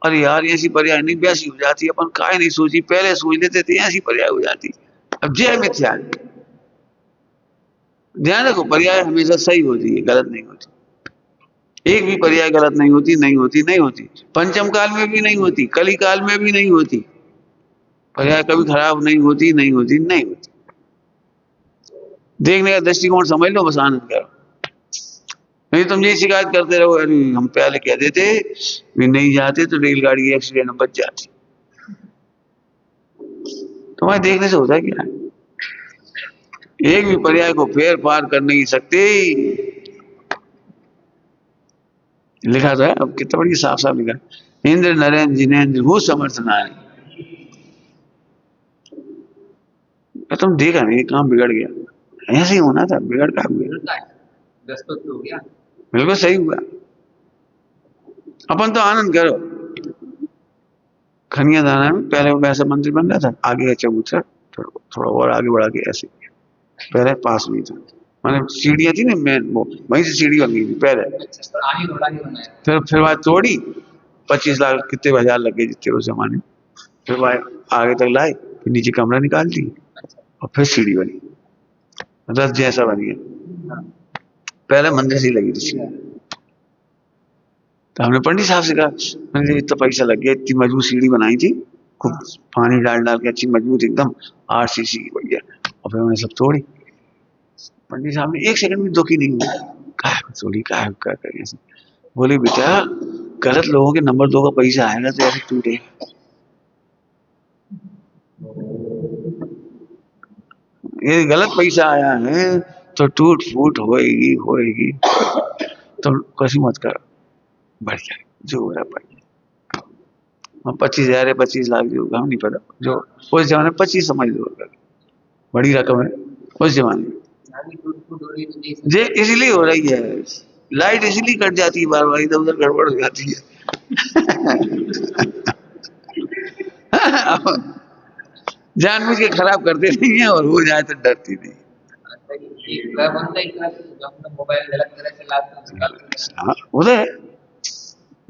अरे यार ऐसी पर्याय नहीं वैसी हो जाती, अपन काय नहीं सोची, पहले सोच लेते थे ऐसी पर्याय हो जाती। अब जय मिथ्या, ध्यान रखो पर्याय हमेशा सही होती है, गलत नहीं होती। एक भी पर्याय गलत नहीं होती, नहीं होती, नहीं होती। पंचम काल में भी नहीं होती, कली काल में भी नहीं होती, पर्याय कभी खराब नहीं होती, नहीं होती, नहीं होती। देखने का दृष्टिकोण समझ लो, बस आनंद करो। नहीं तुम ये शिकायत करते रहो अरे हम पहले कह देते भी नहीं जाते तो रेलगाड़ी एक्सीडेंट में बच जाती। तुम्हारे देखने से होता है क्या, एक भी पर्याय को फेर पार कर नहीं सकते। लिखा तो है, अब कितना बड़ी साफ साफ लिखा है, इंद्र नरेंद्र जिनेन्द्र हूँ समर्थ नाय। तुम देखा नहीं काम बिगड़ गया, ऐसे ही होना था, बिगड़ का हो गया, बिल्कुल सही हुआ। अपन तो आनंद करो। खनिया दाना में पहले वो वैसा मंदिर बन रहा था, आगे चबूतरा थोड़ा और आगे बढ़ा के ऐसे, पहले पास नहीं था, मैंने सीढ़ियां थी ना मेन, वो वहीं से सीढ़ी बन गई थी पहले। फिर बात तोड़ी, 25 लाख कितने हजार लग गए जितने उस जमाने। फिर बात आगे तक लाए, फिर नीचे कमरा निकाल दी और फिर सीढ़ी बनी, रथ जैसा बन गया। पहले मंदिर से ही लगी थी। तो हमने पंडित साहब से कहा, मैंने इतना पैसा लग गया, इतनी मजबूत सीढ़ी बनाई थी, खूब पानी डाल डाल के अच्छी मजबूत एकदम 8 सीसी की बढ़िया, और फिर उन्होंने सब तोड़ी। पंडित साहब ने 1 सेकंड भी दुखी नहीं हुआ, कहा थोड़ी क्या करें। बोले बेटा गलत लोगों के नंबर 2 का पैसा आएगा तो ऐसे टूटे, ये गलत पैसा आया है तो टूट फूट होएगी होएगी, तो कैसी मत कर, बढ़ जाए जो हो रहा बढ़ जाए। 25,000 है 25 लाख जो होगा नहीं पता, जो उस जमाने 25 समझ लो बड़ी रकम है उस जमाने में। ये इसलिए हो रही है, लाइट इसलिए कट जाती है बार बार, इधर उधर गड़बड़ हो जाती है। जानबूझ के खराब करते नहीं है, और हो जाए तो डरती नहीं। हाँ उधर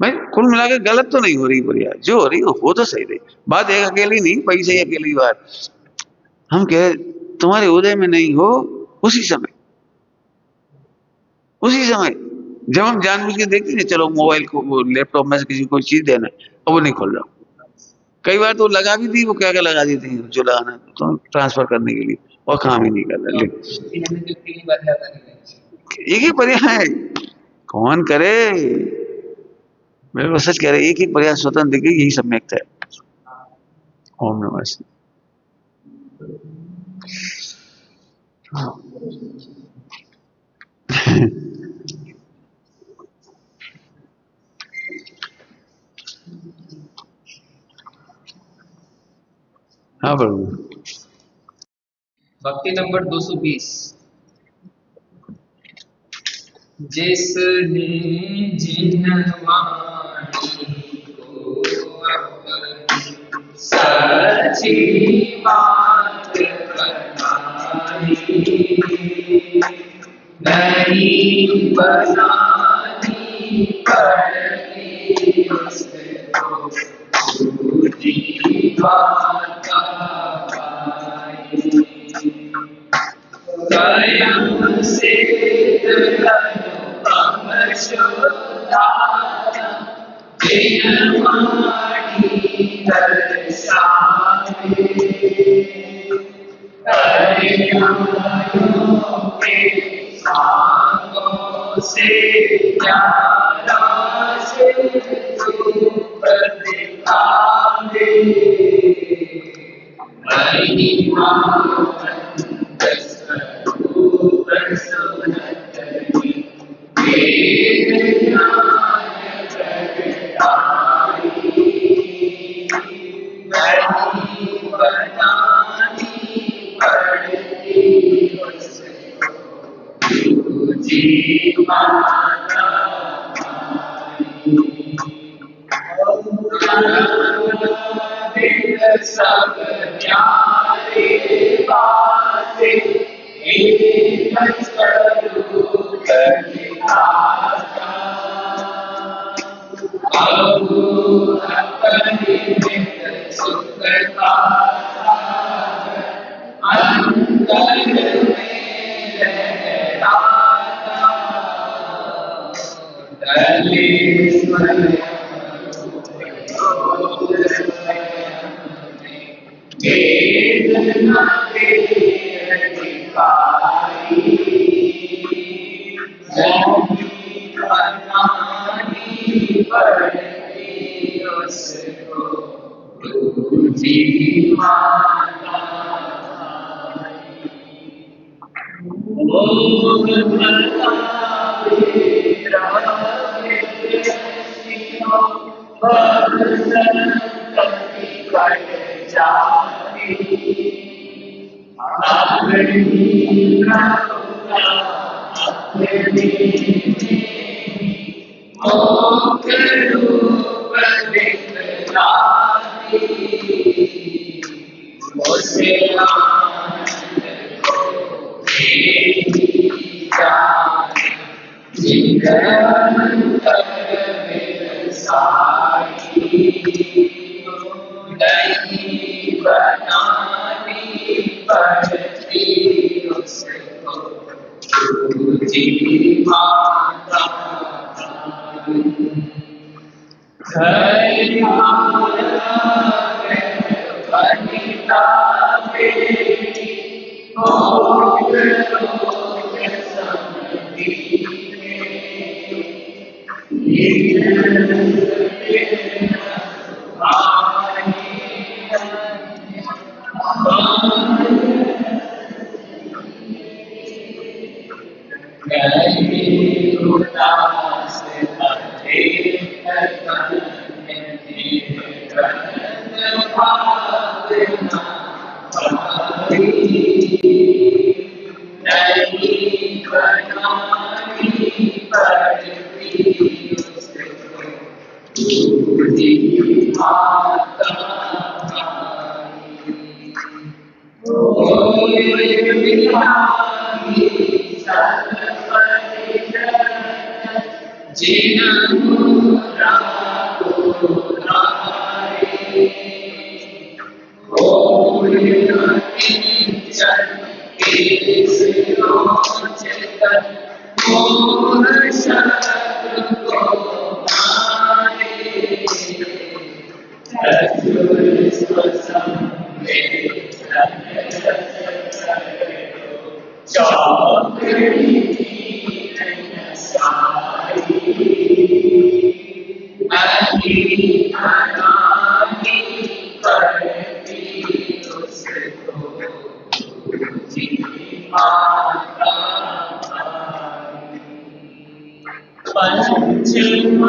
भाई कुल मिला के गलत तो नहीं हो रही, बढ़िया जो हो रही हो तो सही रही। बात एक अकेली नहीं, पैसे अकेली बात हम कह तुम्हारे उदय में नहीं हो, उसी समय जब हम जानबूझ के देखते हैं चलो मोबाइल को लैपटॉप में से किसी को चीज देना है और वो नहीं खोल रहा, कई बार तो लगा भी थी, वो क्या क्या लगा देती है जो लगाना तो ट्रांसफर करने के लिए, और काम ही नहीं कर रहा। एक ही पर्याय है, कौन करे, मेरे को सच कह रहे एक ही पर्याय स्वतंत्र दिखे, यही सम्यक है। ओम नमः शिवाय। हाँ प्रभु। भक्ति नंबर 220। जिसने जिन वाणी को अपनी सच्ची बात बताई, नहीं बनानी पड़ती उसको झूठी बात पाई। स्वयं से अनुपम शोधारा जिन वाणी दर्शावे, करुणाओं के सांगों से प्यारा स्वरूप दिखावे। महिमा स्वरूप सुनतरी वेद ज्ञान प्रगटाई, नहीं बनानी पड़ती उसको जी माता सब प्यारे बाते एक स्वरूप दिखाता। प्रभु अपने सुख का अंतर में लहराता, डले स्वयं वेदना दिखाई, नहीं बनानी पड़ती उसको झूठी माता। ओम बतावे रहे दृष्टियों पर संतति कट जाती, अपनी करुणा अपने मोक्ष रूप दिखलाती, उसे आनंद को देती जान जिगर में साई, नहीं बनानी पड़ती उसको झूठी माता। वनिता बेटी भोग रोग समझी उदास नहीं बनानी पड़ती उसको झूठी माता। जिन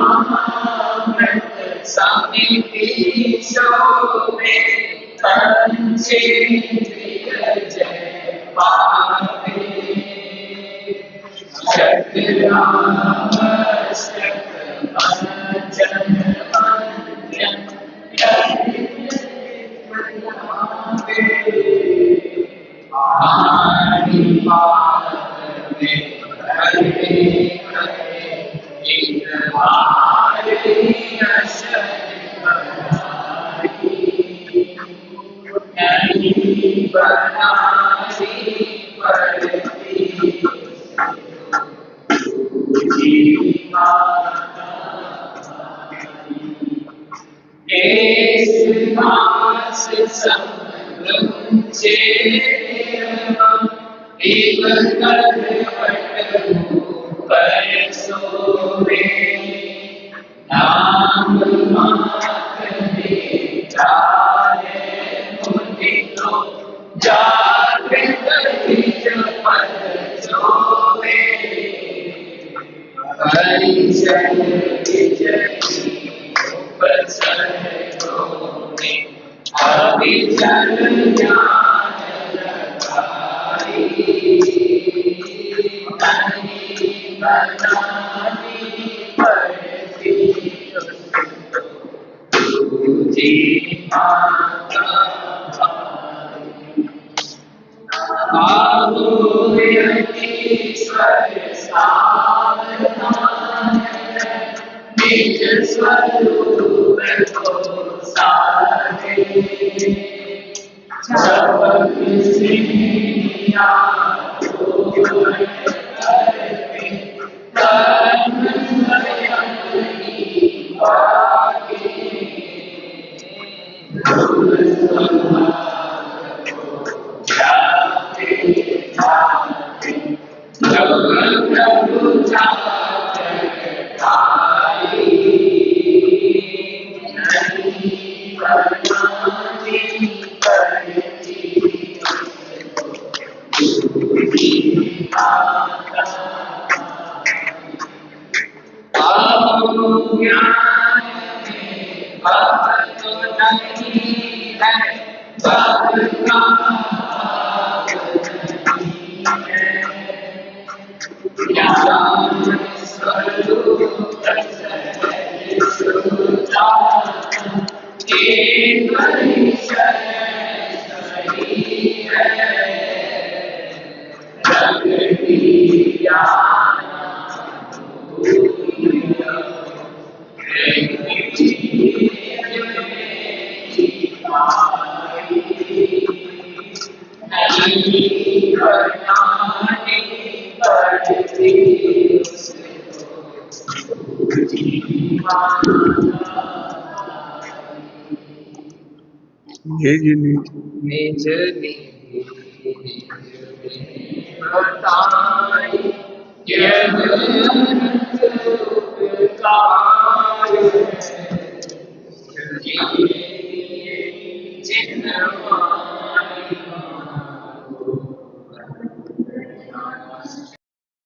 पंचमहामृत समिति शोभे पंचेन्द्रिय जय पावे शतनामस्तक भजन वंद्यं पाणि पाद में हरे हरे एक बारी अशर नहीं बनासी पड़ती केस मास संचे एक पर सोवे नाम मात्र में जाने मुदितो जागृत निज पद सोवे परिचय विजय उपसर्गो में अभिचल ज्ञान लगाई नहीं बनानी पड़ती तुझी माता आहो यतीश्वर सावधान निज स्वरूप को सारे जपक सिया करते कर्म स्वयं ही पाके जाते जाते जब प्रभु जाते आई नहीं बनानी पड़ती ज्ञान में बात तो नहीं है बात का भाव नहीं है ज्ञान स्वरूप सहज श्रोता एक ही शरण सही है प्रगति ज्ञान नहीं बनानी पड़ती निज निज बताई यह